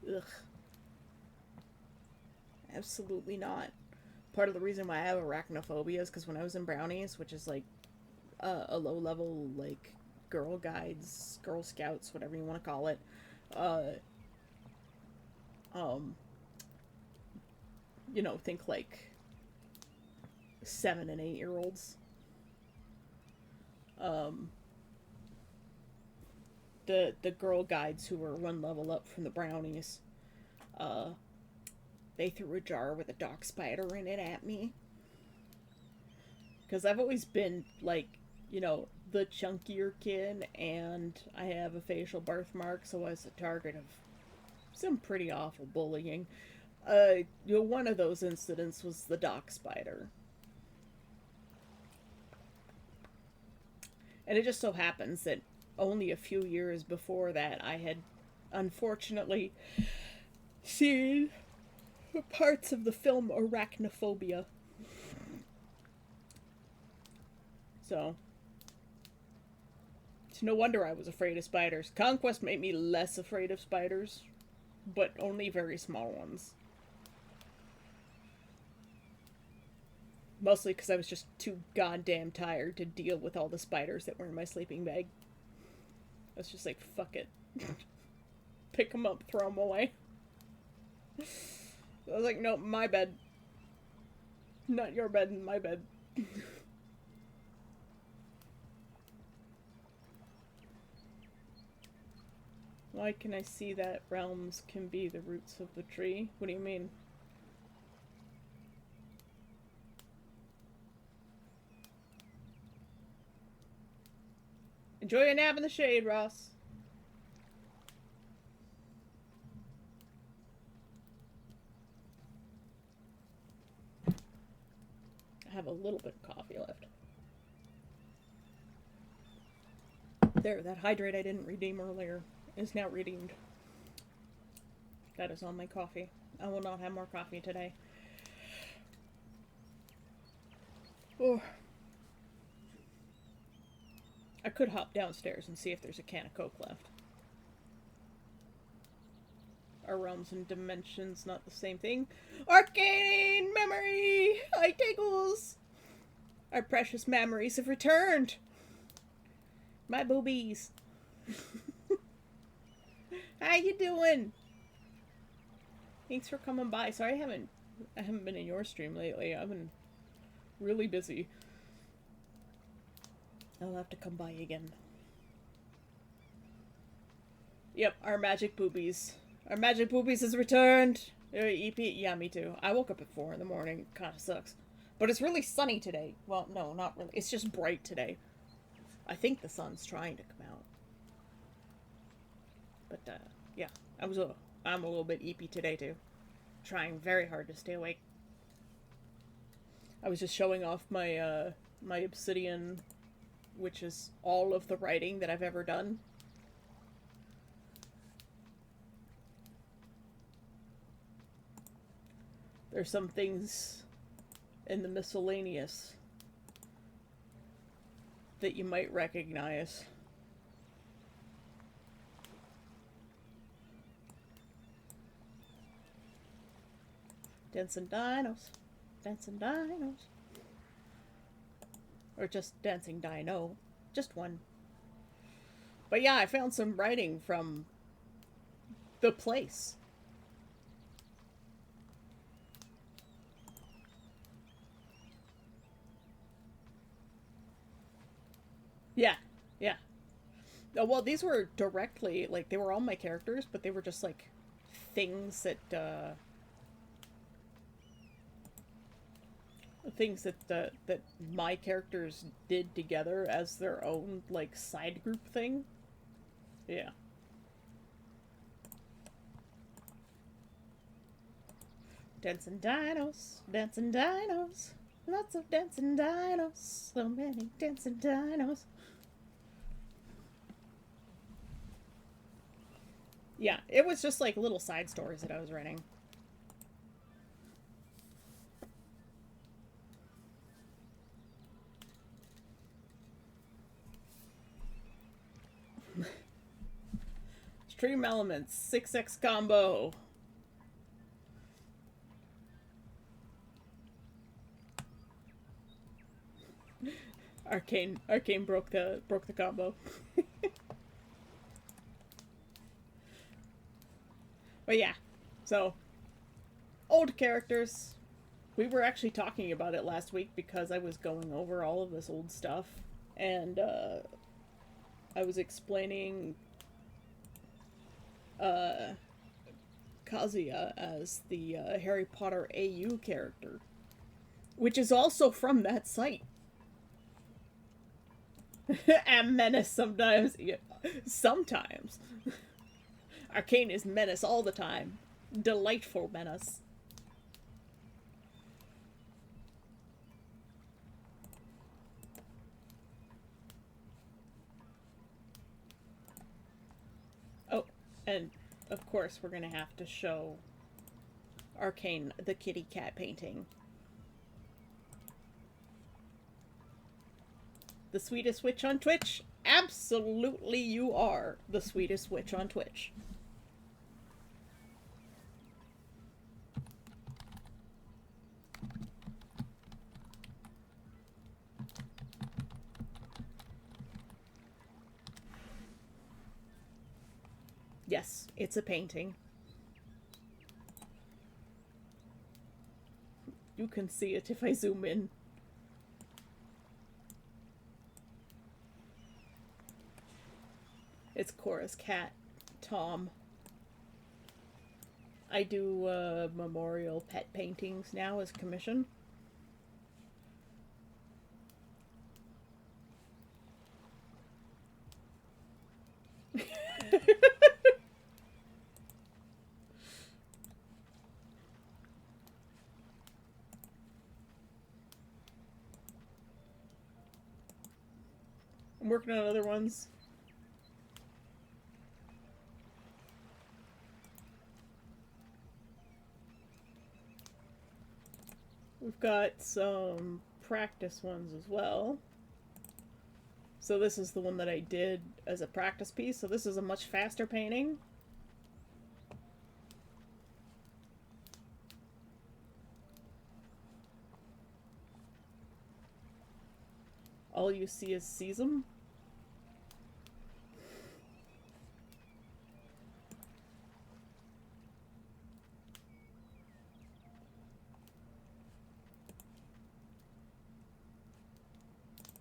Ugh. Absolutely not. Part of the reason why I have arachnophobia is because when I was in Brownies, which is like a low-level, like, Girl Guides, Girl Scouts, whatever you want to call it, you know, think like 7 and 8 year olds. The Girl Guides who were one level up from the Brownies, they threw a jar with a dock spider in it at me. Because I've always been, like, you know, the chunkier kid, and I have a facial birthmark, so I was the target of some pretty awful bullying. You know, one of those incidents was the dock spider. And it just so happens that only a few years before that, I had unfortunately seen parts of the film Arachnophobia. So, it's no wonder I was afraid of spiders. Conquest made me less afraid of spiders, but only very small ones. Mostly because I was just too goddamn tired to deal with all the spiders that were in my sleeping bag. I was just like, fuck it. Pick them up, throw them away. I was like, no, my bed. Not your bed, my bed. Why can I see that realms can be the roots of the tree? What do you mean? Enjoy a nap in the shade, Ross. I have a little bit of coffee left. There, that hydrate I didn't redeem earlier is now redeemed. That is on my coffee. I will not have more coffee today. Oh. I could hop downstairs and see if there's a can of Coke left. Are realms and dimensions not the same thing? Arcane memory! Hi, Tiggles! Our precious memories have returned! My boobies! How you doing? Thanks for coming by. Sorry I haven't been in your stream lately. I've been really busy. I'll have to come by again. Yep, our magic boobies. Our magic boobies has returned! EP, yeah, me too. I woke up at 4 in the morning. Kinda sucks. But it's really sunny today. Well, no, not really. It's just bright today. I think the sun's trying to come out. But, yeah. I'm a little bit EP today, too. Trying very hard to stay awake. I was just showing off my, my Obsidian, which is all of the writing that I've ever done. There's some things in the miscellaneous that you might recognize. Dancing dinos. Dancing dinos. Or just dancing dino. Just one. But yeah, I found some writing from the place. Yeah, yeah. Well, these were directly, like, they were all my characters, but they were just, like, things that, that my characters did together as their own, like, side group thing. Yeah. Dancing dinos, dancing dinos. Lots of dancing dinos. So many dancing dinos. Yeah, it was just like little side stories that I was writing. Stream Elements, 6x combo. Arcane broke the combo. But yeah, so old characters. We were actually talking about it last week because I was going over all of this old stuff, and I was explaining Kazuya as the Harry Potter AU character, which is also from that site. And Menace sometimes. Yeah, sometimes. Arcane is Menace all the time. Delightful Menace. Oh, and of course we're gonna have to show Arcane the kitty cat painting. The sweetest witch on Twitch? Absolutely you are the sweetest witch on Twitch. Yes, it's a painting. You can see it if I zoom in. It's Cora's cat, Tom. I do memorial pet paintings now as commission. I'm working on other ones. We've got some practice ones as well. So this is the one that I did as a practice piece. So this is a much faster painting. All you see is Sesam.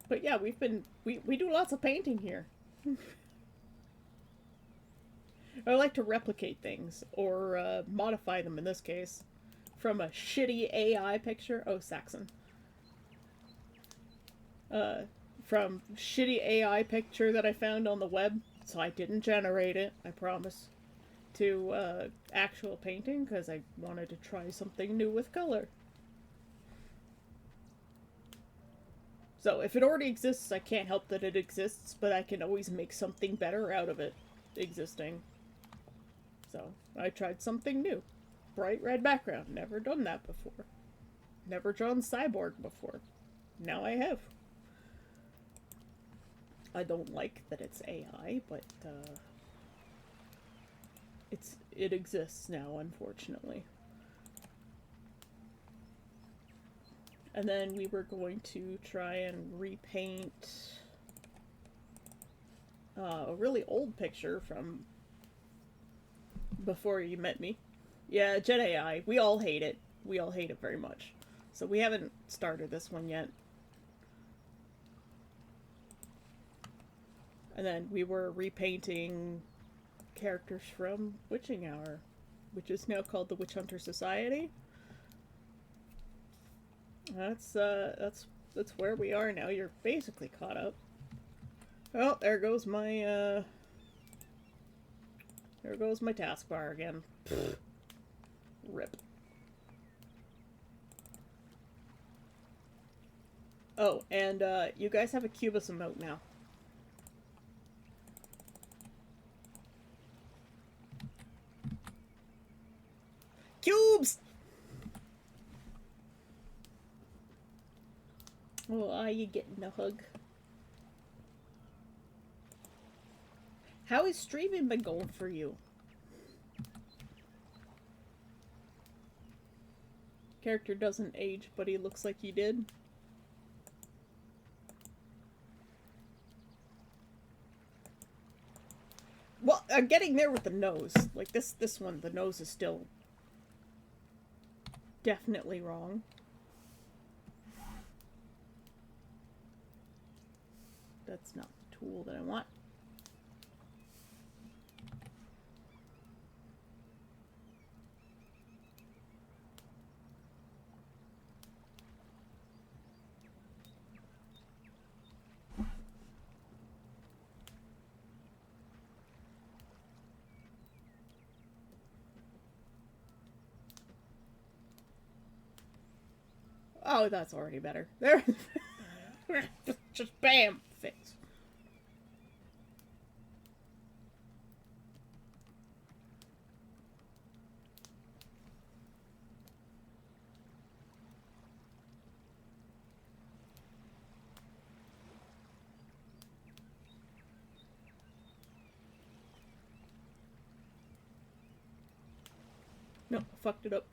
But yeah, we do lots of painting here. I like to replicate things, or modify them in this case, from a shitty AI picture. Oh, Saxon. From shitty AI picture that I found on the web, so I didn't generate it, I promise, to actual painting, because I wanted to try something new with color. So if it already exists, I can't help that it exists, but I can always make something better out of it existing. So I tried something new. Bright red background. Never done that before. Never drawn Cyborg before. Now I have. I don't like that it's AI, but it exists now, unfortunately. And then we were going to try and repaint a really old picture from before you met me. Yeah, Gen AI. We all hate it. We all hate it very much. So we haven't started this one yet. And then we were repainting characters from Witching Hour, which is now called the Witch Hunter Society. That's where we are now. You're basically caught up. Oh, there goes my taskbar again. Pfft. Rip. Oh, and you guys have a Cubus emote now. Cubes! Oh, are you getting a hug? How is streaming been going for you? Character doesn't age, but he looks like he did. Well, I'm getting there with the nose. Like this one, the nose is still definitely wrong. That's not the tool that I want. Oh, that's already better. There. just bam! Fix. No, I fucked it up.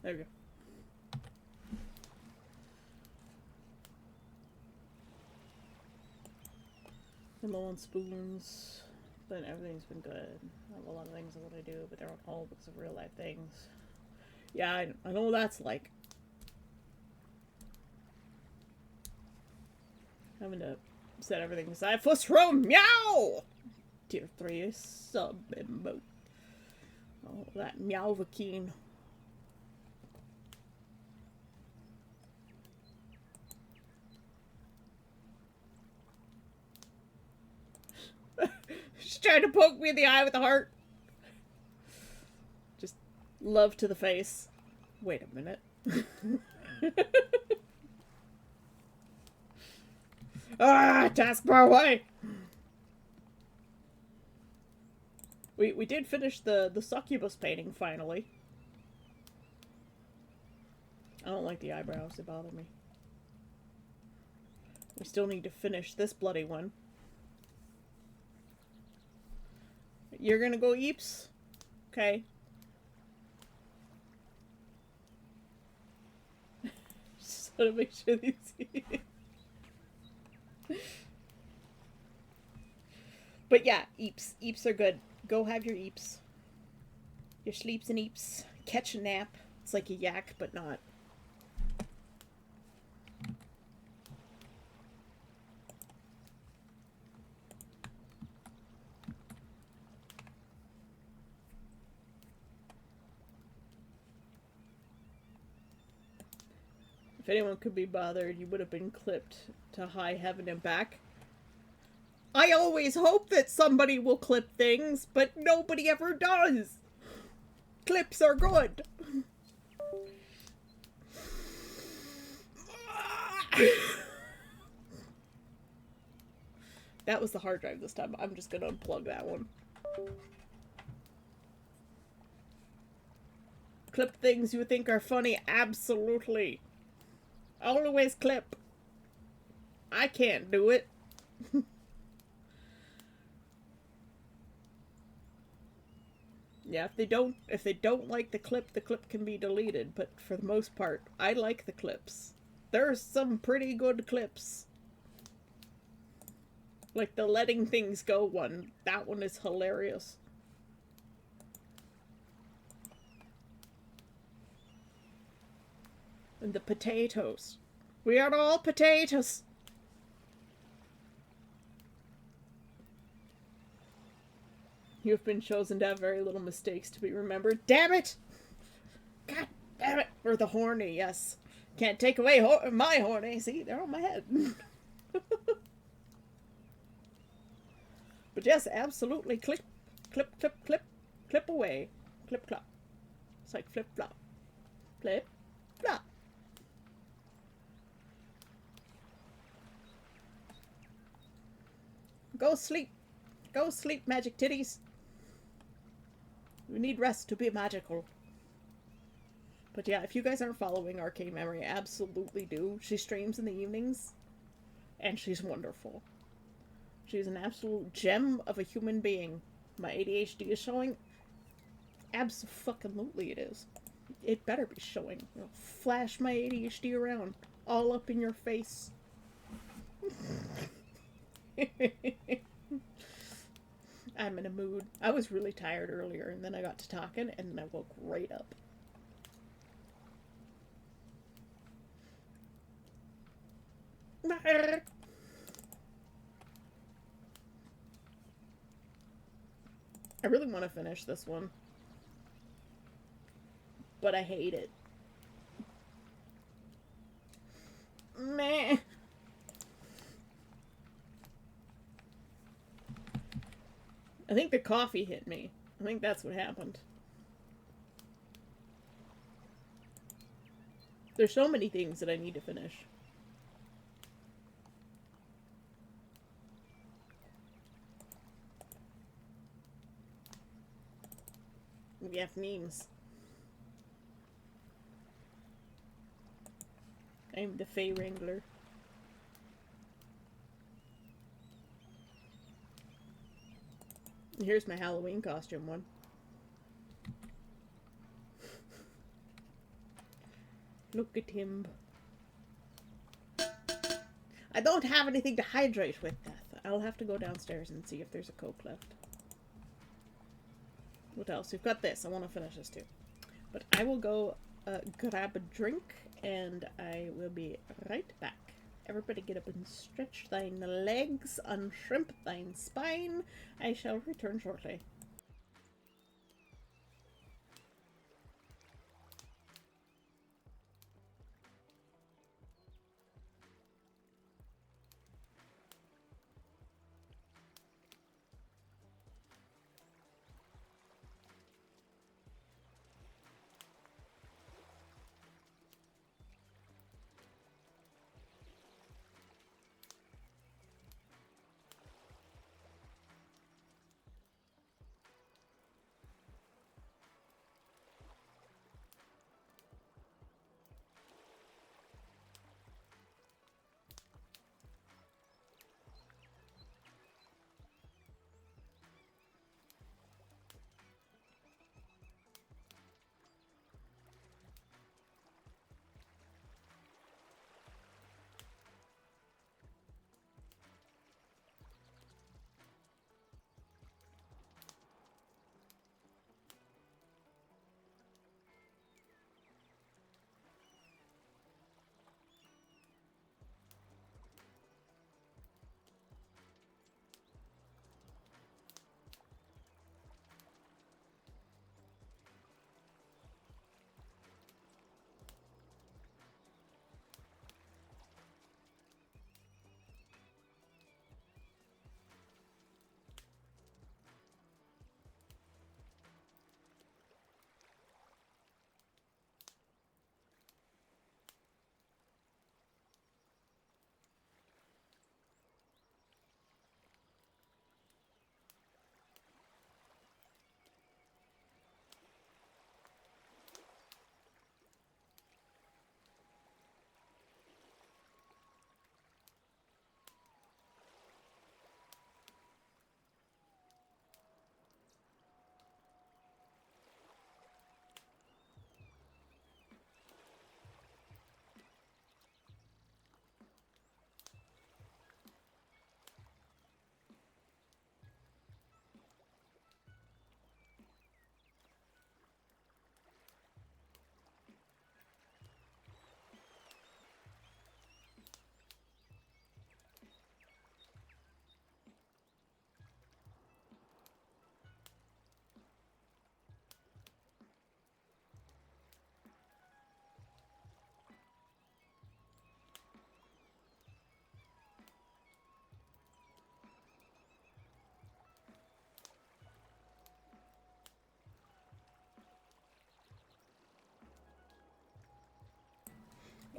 There we go. I'm low on spoons, but everything's been good. I have a lot of things I want to do, but they're on hold because of real life things. Yeah, I know what that's like. Having to set everything aside for Strom Meow! Tier 3 sub emote. Oh, that Meowvakeen. She's trying to poke me in the eye with a heart. Just love to the face. Wait a minute. Ah, taskbar away! We did finish the succubus painting finally. I don't like the eyebrows, they bother me. We still need to finish this bloody one. You're gonna go Eeps? Okay. Just want to make sure they see. But yeah, Eeps. Eeps are good. Go have your Eeps. Your sleeps and Eeps. Catch a nap. It's like a yak, but not. If anyone could be bothered, you would have been clipped to high heaven and back. I always hope that somebody will clip things, but nobody ever does. Clips are good. That was the hard drive this time. I'm just gonna unplug that one. Clip things you think are funny? Absolutely. Always clip. I can't do it. Yeah, if they don't like the clip can be deleted, but for the most part, I like the clips. There's some pretty good clips. Like the letting things go one. That one is hilarious. And the potatoes. We are all potatoes. You have been chosen to have very little mistakes to be remembered. Damn it! God damn it! Or the horny, yes. Can't take away my horny. See, they're on my head. But yes, absolutely. Clip, clip, clip, clip, clip away. Clip, clop. It's like flip, flop. Flip, flop. Go sleep. Go sleep, magic titties. We need rest to be magical. But yeah, if you guys aren't following Arcane Memory, absolutely do. She streams in the evenings, and she's wonderful. She's an absolute gem of a human being. My ADHD is showing? Abso-fucking-lutely it is. It better be showing. I'll flash my ADHD around. All up in your face. I'm in a mood. I was really tired earlier, and then I got to talking, and then I woke right up. I really want to finish this one. But I hate it. Meh. I think the coffee hit me. I think that's what happened. There's so many things that I need to finish. We have memes. I'm the Fey Wrangler. Here's my Halloween costume one. Look at him. I don't have anything to hydrate with, Death. I'll have to go downstairs and see if there's a Coke left. What else? We've got this. I want to finish this too. But I will go grab a drink, and I will be right back. Everybody get up and stretch thine legs, unshrimp thine spine. I shall return shortly.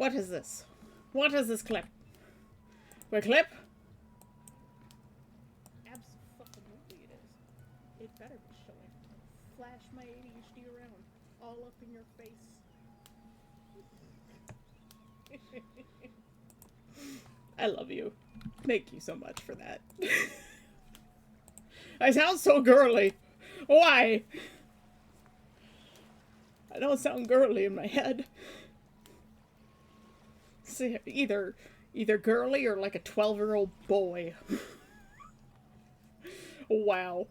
What is this? What is this clip? A clip? Absolutely it is. It better be showing. Flash my ADHD around. All up in your face. I love you. Thank you so much for that. I sound so girly. Why? I don't sound girly in my head. See, either girly or like a 12-year-old boy. Wow.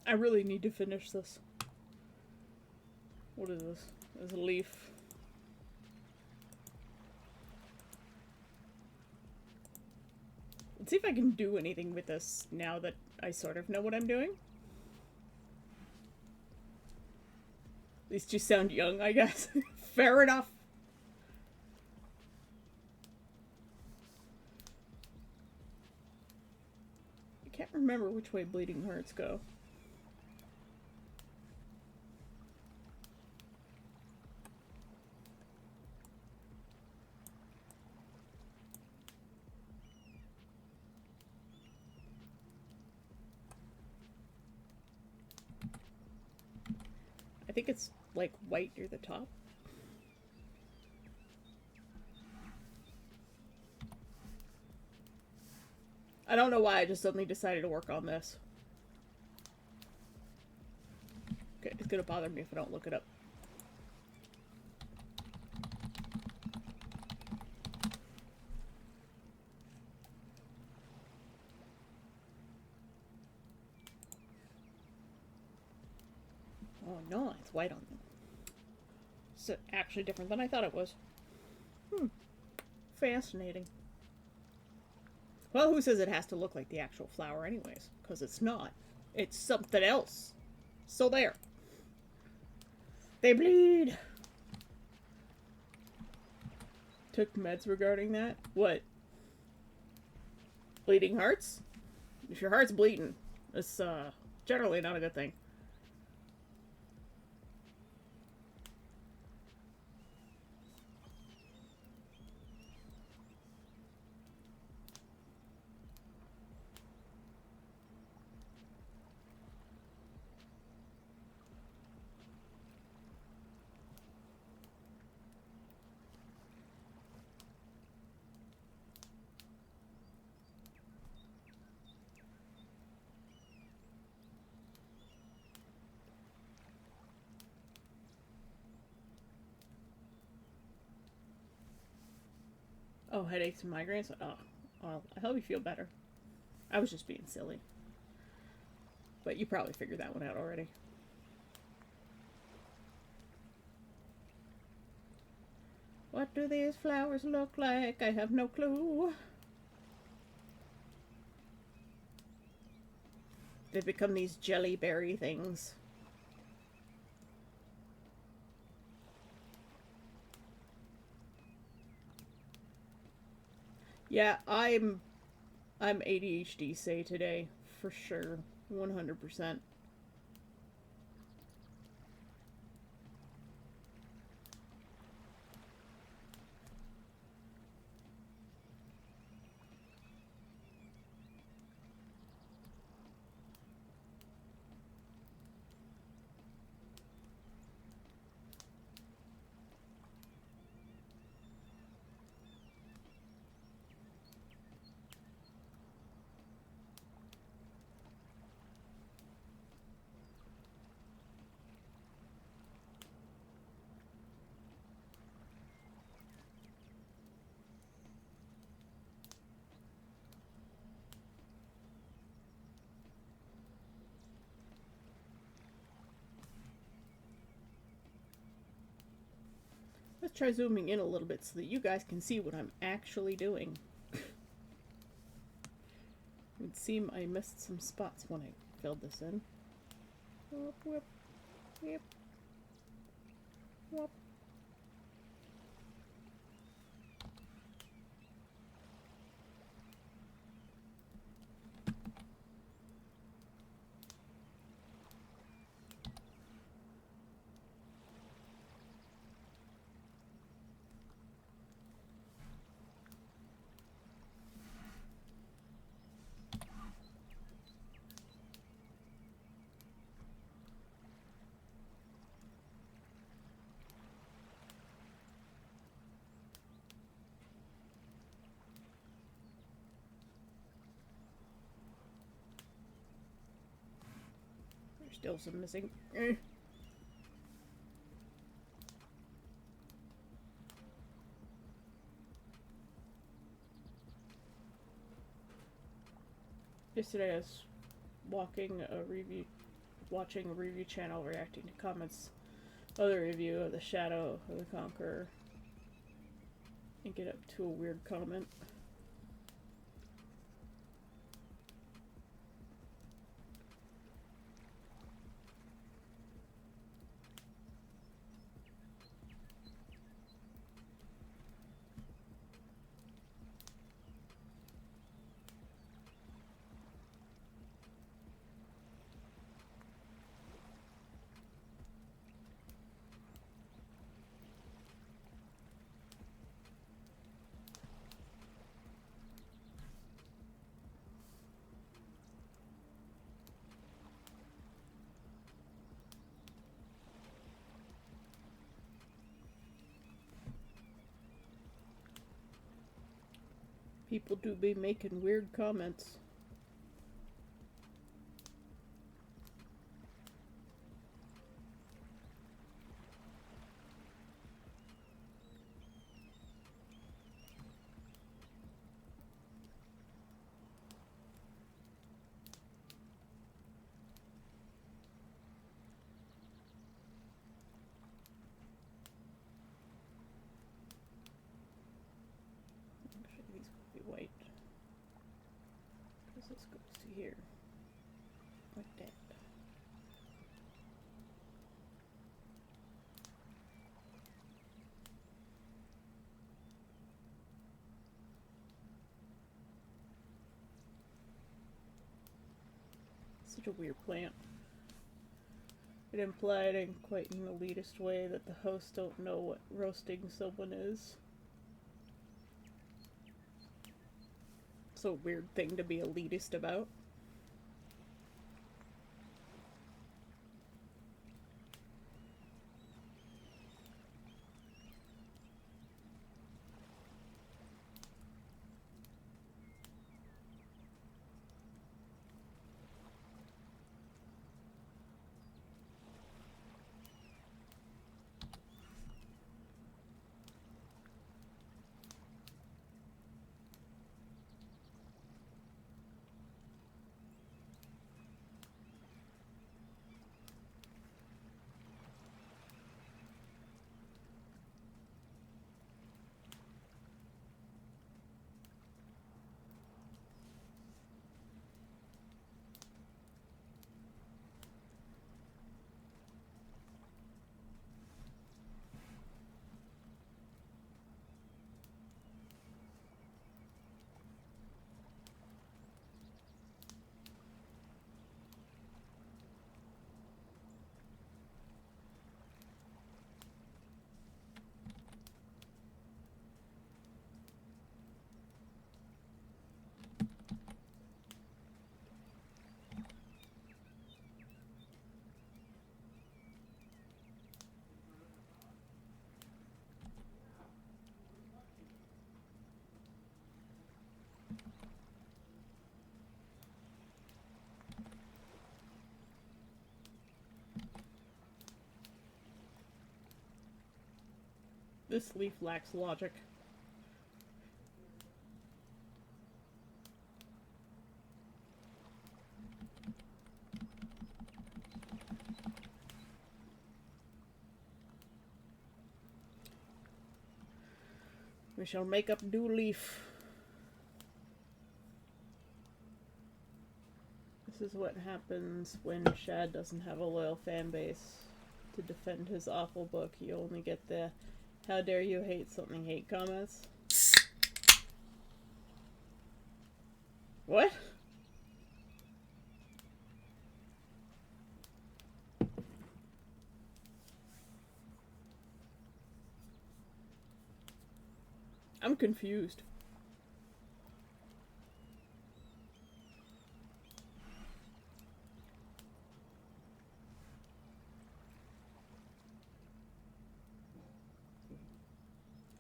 I really need to finish this. What is this? It's a leaf. Let's see if I can do anything with this now that I sort of know what I'm doing. At least you sound young, I guess. Fair enough. I can't remember which way Bleeding Hearts go. I think it's like white near the top. I don't know why I just suddenly decided to work on this. Okay, it's gonna bother me if I don't look it up. Oh no, it's white on them. It's actually different than I thought it was. Fascinating. Well, who says it has to look like the actual flower anyways? Because it's not. It's something else. So there. They bleed. Took meds regarding that? What? Bleeding hearts? If your heart's bleeding, it's generally not a good thing. Oh, headaches and migraines? Oh, well, I hope you feel better. I was just being silly. But you probably figured that one out already. What do these flowers look like? I have no clue. They become these jelly berry things. Yeah, I'm ADHD say today for sure, 100%. Let's try zooming in a little bit so that you guys can see what I'm actually doing. It would seem I missed some spots when I filled this in. Whoop, whoop, yep. Whoop. Still some missing. Yesterday I was watching a review channel reacting to comments. Other review of The Shadow of the Conqueror. And get up to a weird comment. People do be making weird comments. Actually, these could be white. Because this goes to here. Like that. Such a weird plant. It implied in quite an elitist way that the hosts don't know what roasting someone is. It's a weird thing to be elitist about. This leaf lacks logic. We shall make up new leaf. This is what happens when Shad doesn't have a loyal fan base to defend his awful book. You only get the "how dare you hate something" hate comments. What? I'm confused.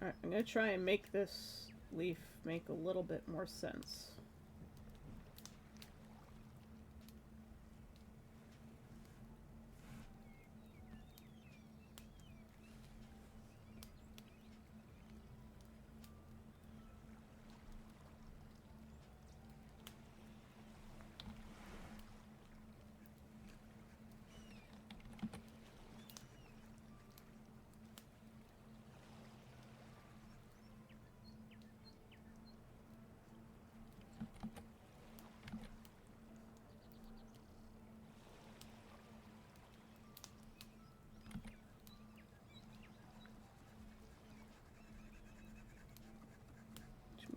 Alright, I'm gonna try and make this leaf make a little bit more sense.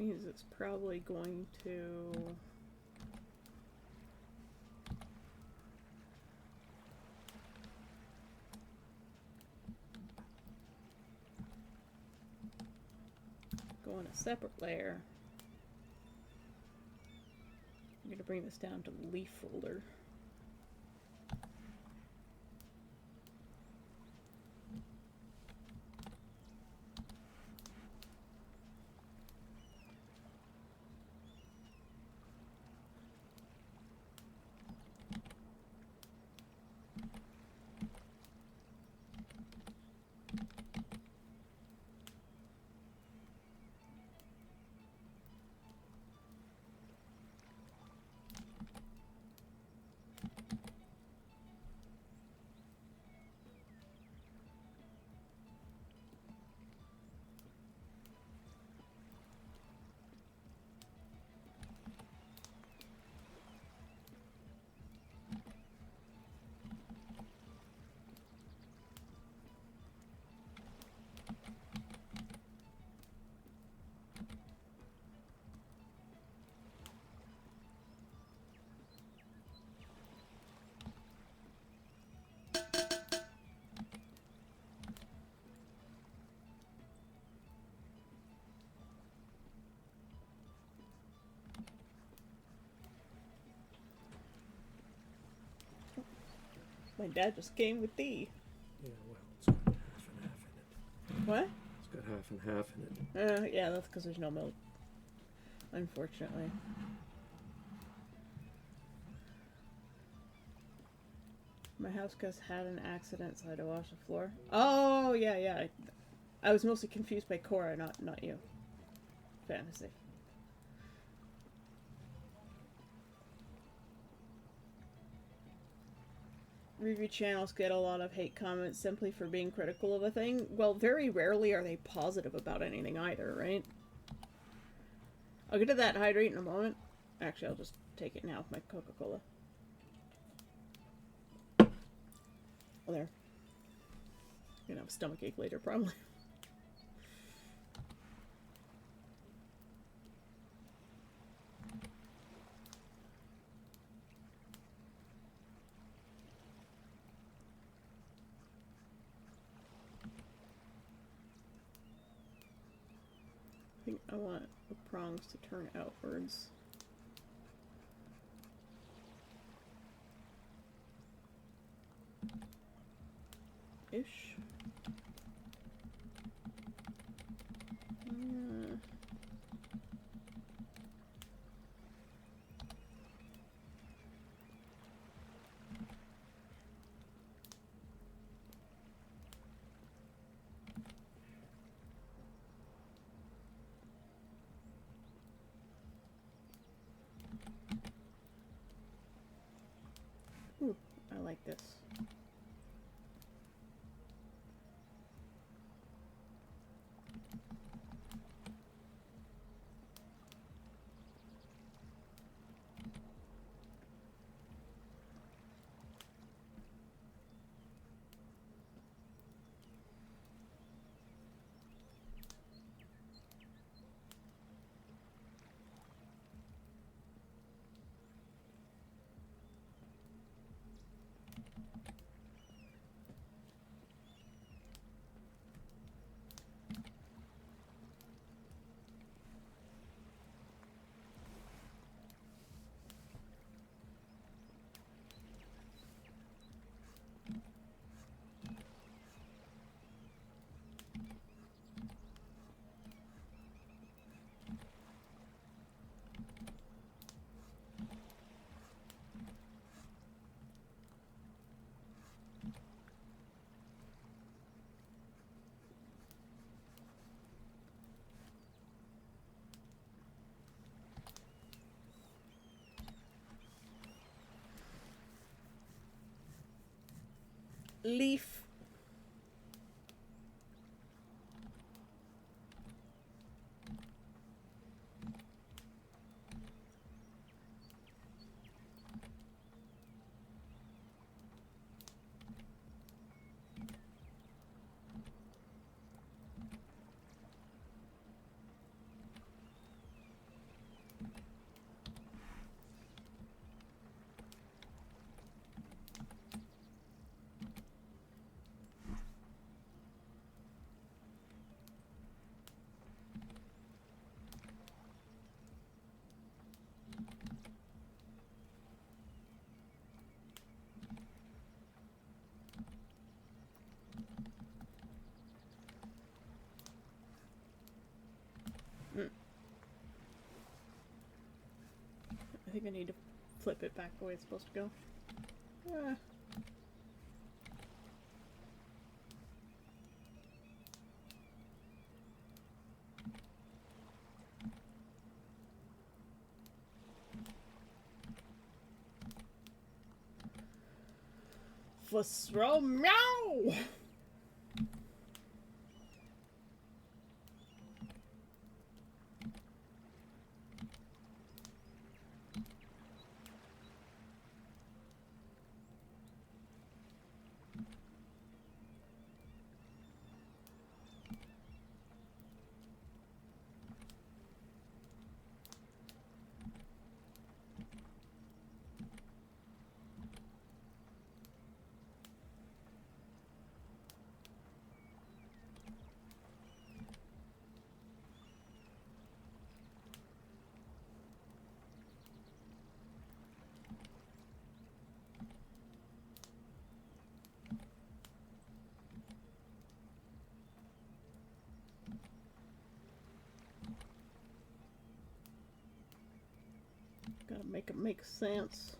means it's probably going to... go on a separate layer. I'm going to bring this down to leaf folder. My dad just came with tea. Yeah, well, it's got half and half in it. What? It's got half and half in it. Yeah, that's because there's no milk. Unfortunately. My house just had an accident, so I had to wash the floor. Oh, yeah. I was mostly confused by Cora, not you. Fantasy. Review channels get a lot of hate comments simply for being critical of a thing. Well, very rarely are they positive about anything either, right? I'll get to that hydrate in a moment. Actually, I'll just take it now with my Coca-Cola. Oh, there. You're gonna have a stomachache later, probably. I think I want the prongs to turn outwards. Ish. Ooh, I like this. Leaf. I think I need to flip it back the way it's supposed to go. Ah. Fusro meow! Gotta make it make sense.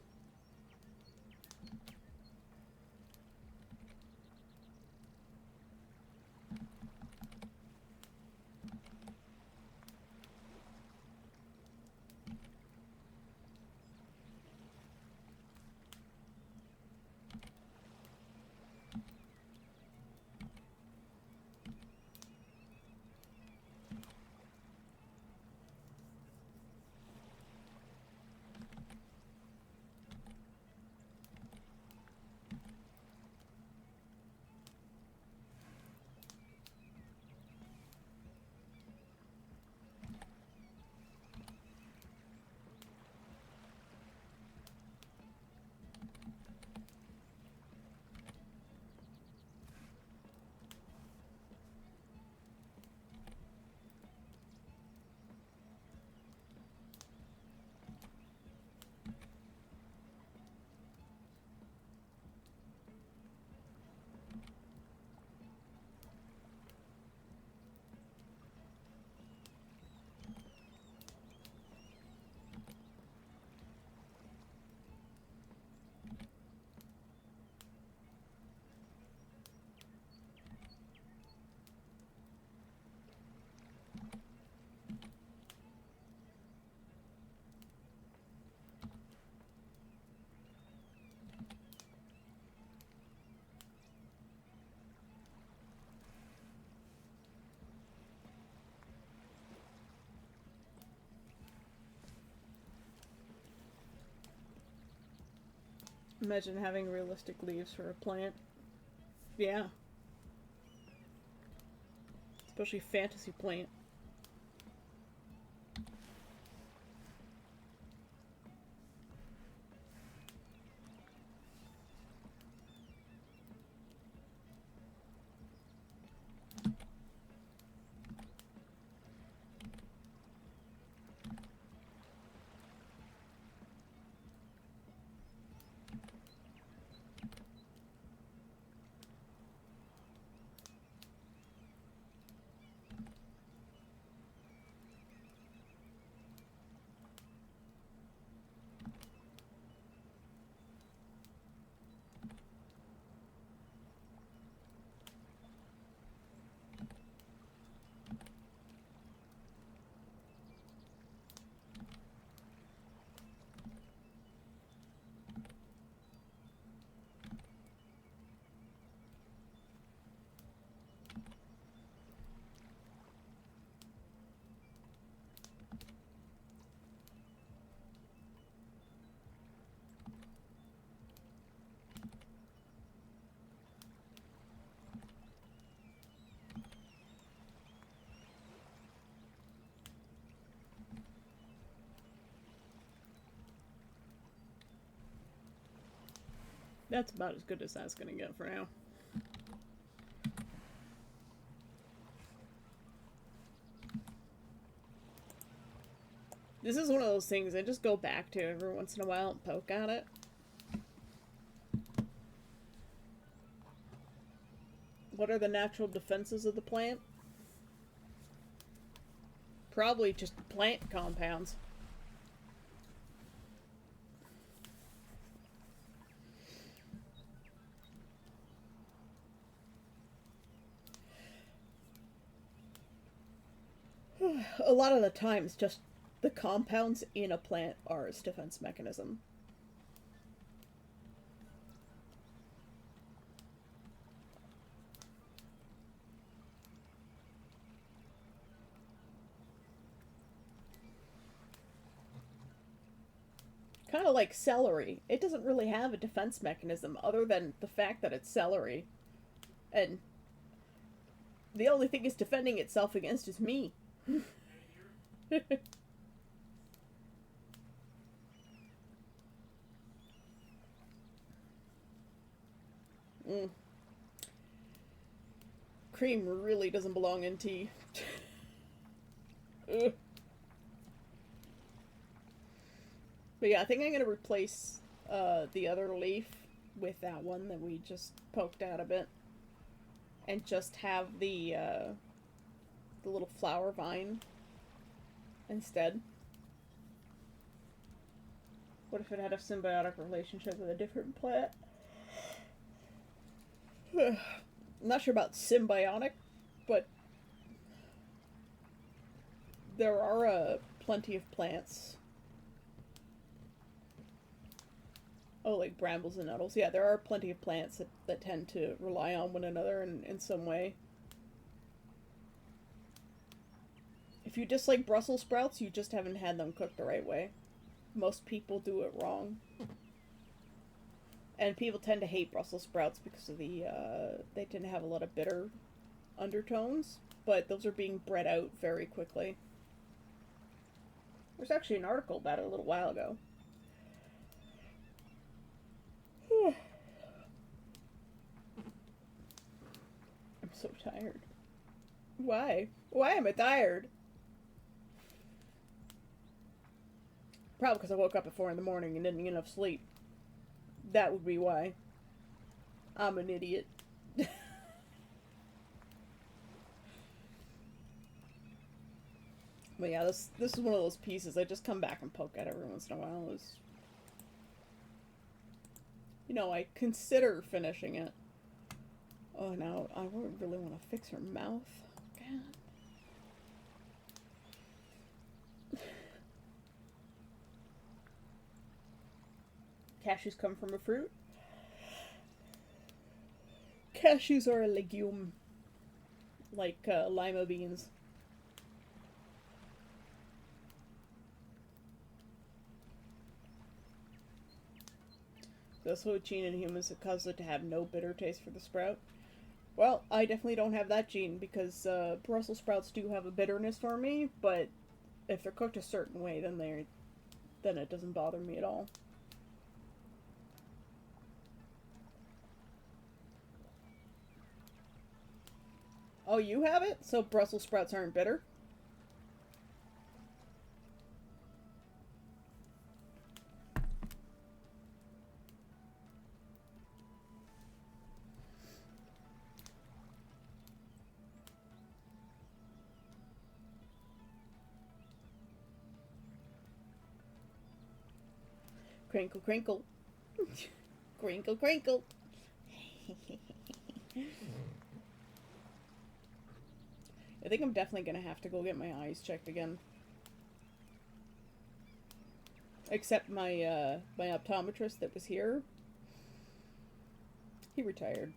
Imagine having realistic leaves for a plant. Yeah. Especially fantasy plant. That's about as good as that's gonna get for now. This is one of those things I just go back to every once in a while and poke at it. What are the natural defenses of the plant? Probably just plant compounds. A lot of the times, just the compounds in a plant are its defense mechanism. Kind of like celery. It doesn't really have a defense mechanism other than the fact that it's celery. And the only thing it's defending itself against is me. Mm. Cream really doesn't belong in tea. Ugh. But yeah, I think I'm gonna replace the other leaf with that one that we just poked out a bit, and just have the little flower vine instead. What if it had a symbiotic relationship with a different plant? I'm not sure about symbiotic, but there are plenty of plants. Oh, like brambles and nettles. Yeah, there are plenty of plants that tend to rely on one another in some way. If you dislike Brussels sprouts, you just haven't had them cooked the right way. Most people do it wrong. And people tend to hate Brussels sprouts because of the, they tend to have a lot of bitter undertones, but those are being bred out very quickly. There's actually an article about it a little while ago. I'm so tired. Why? Why am I tired? Probably because I woke up at 4 in the morning and didn't get enough sleep. That would be why. I'm an idiot. But yeah, this is one of those pieces I just come back and poke at every once in a while. It's, you know, I consider finishing it. Oh, now I really want to fix her mouth. God. Cashews come from a fruit? Cashews are a legume. Like lima beans. The slow gene in humans that causes it to have no bitter taste for the sprout. Well, I definitely don't have that gene because Brussels sprouts do have a bitterness for me, but if they're cooked a certain way, then it doesn't bother me at all. Oh, you have it? So Brussels sprouts aren't bitter? Crinkle, crinkle. Crinkle, crinkle. I think I'm definitely gonna have to go get my eyes checked again. Except my my optometrist that was here. He retired.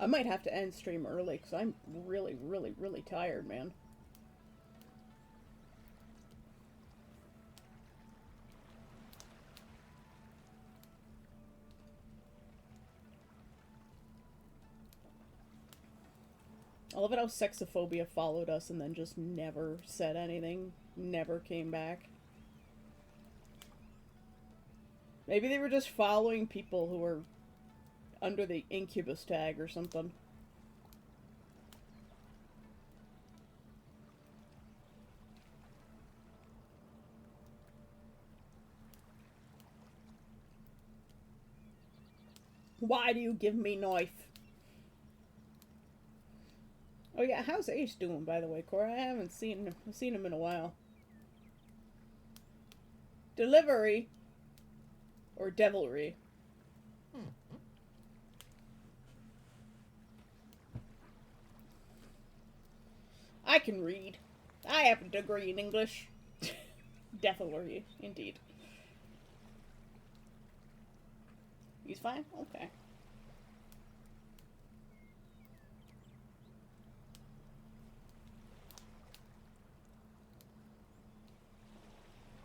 I might have to end stream early because I'm really, really, really tired, man. I love it how Sexophobia followed us and then just never said anything. Never came back. Maybe they were just following people who were under the Incubus tag or something. Why do you give me knife? Oh yeah, how's Ace doing, by the way, Cora? I haven't seen him in a while. Delivery. Or devilry. I can read. I have a degree in English. Devilry, indeed. He's fine? Okay.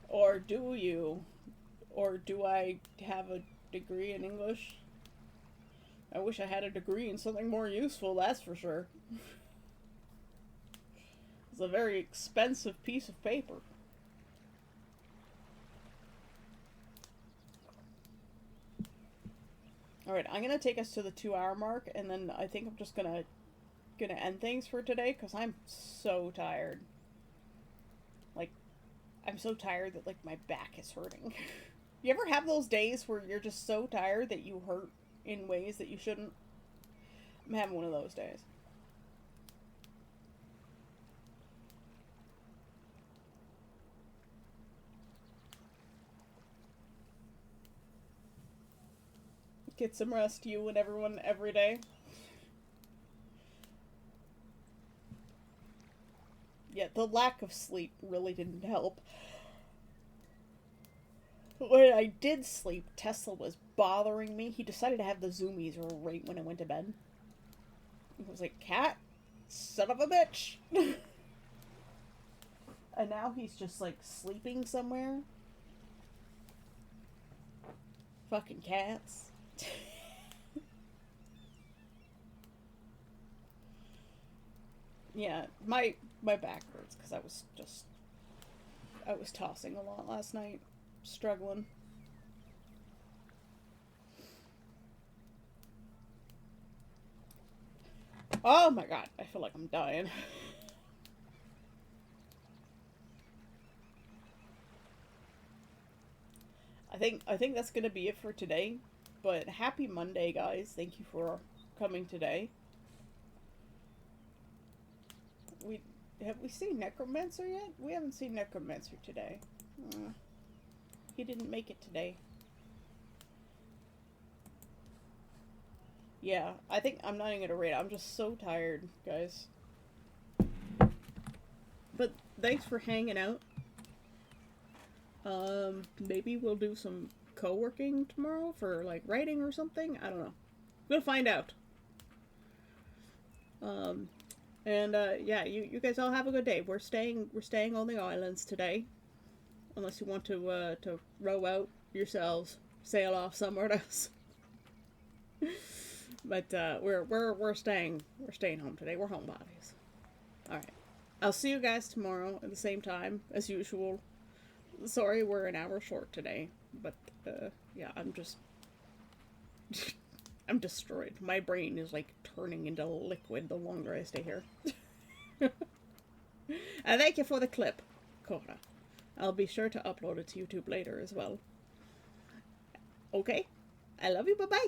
Or do you? Or do I have a degree in English? I wish I had a degree in something more useful, that's for sure. It's a very expensive piece of paper. Alright, I'm gonna take us to the 2-hour mark, and then I think I'm just gonna end things for today, because I'm so tired. Like, I'm so tired that, like, my back is hurting. You ever have those days where you're just so tired that you hurt in ways that you shouldn't? I'm having one of those days. Get some rest, you and everyone, every day. Yeah, the lack of sleep really didn't help. When I did sleep, Tesla was bothering me. He decided to have the zoomies right when I went to bed. I was like, cat, son of a bitch. And now he's just like sleeping somewhere. Fucking cats. Yeah, my back hurts because I was tossing a lot last night, struggling. Oh my god, I feel like I'm dying. I think that's gonna be it for today. But happy Monday, guys. Thank you for coming today. Have we seen Necromancer yet? We haven't seen Necromancer today. He didn't make it today. Yeah, I think I'm not even gonna rate it. I'm just so tired, guys. But thanks for hanging out. Maybe we'll do some co-working tomorrow for, like, writing or something? I don't know. We'll find out. Yeah, you guys all have a good day. We're staying on the islands today. Unless you want to row out yourselves, sail off somewhere else. But, we're staying home today. We're homebodies. Alright. I'll see you guys tomorrow at the same time, as usual. Sorry, we're an hour short today, but, yeah, I'm just... I'm destroyed. My brain is, like, turning into liquid the longer I stay here. And thank you for the clip, Cora. I'll be sure to upload it to YouTube later as well. Okay? I love you, bye-bye!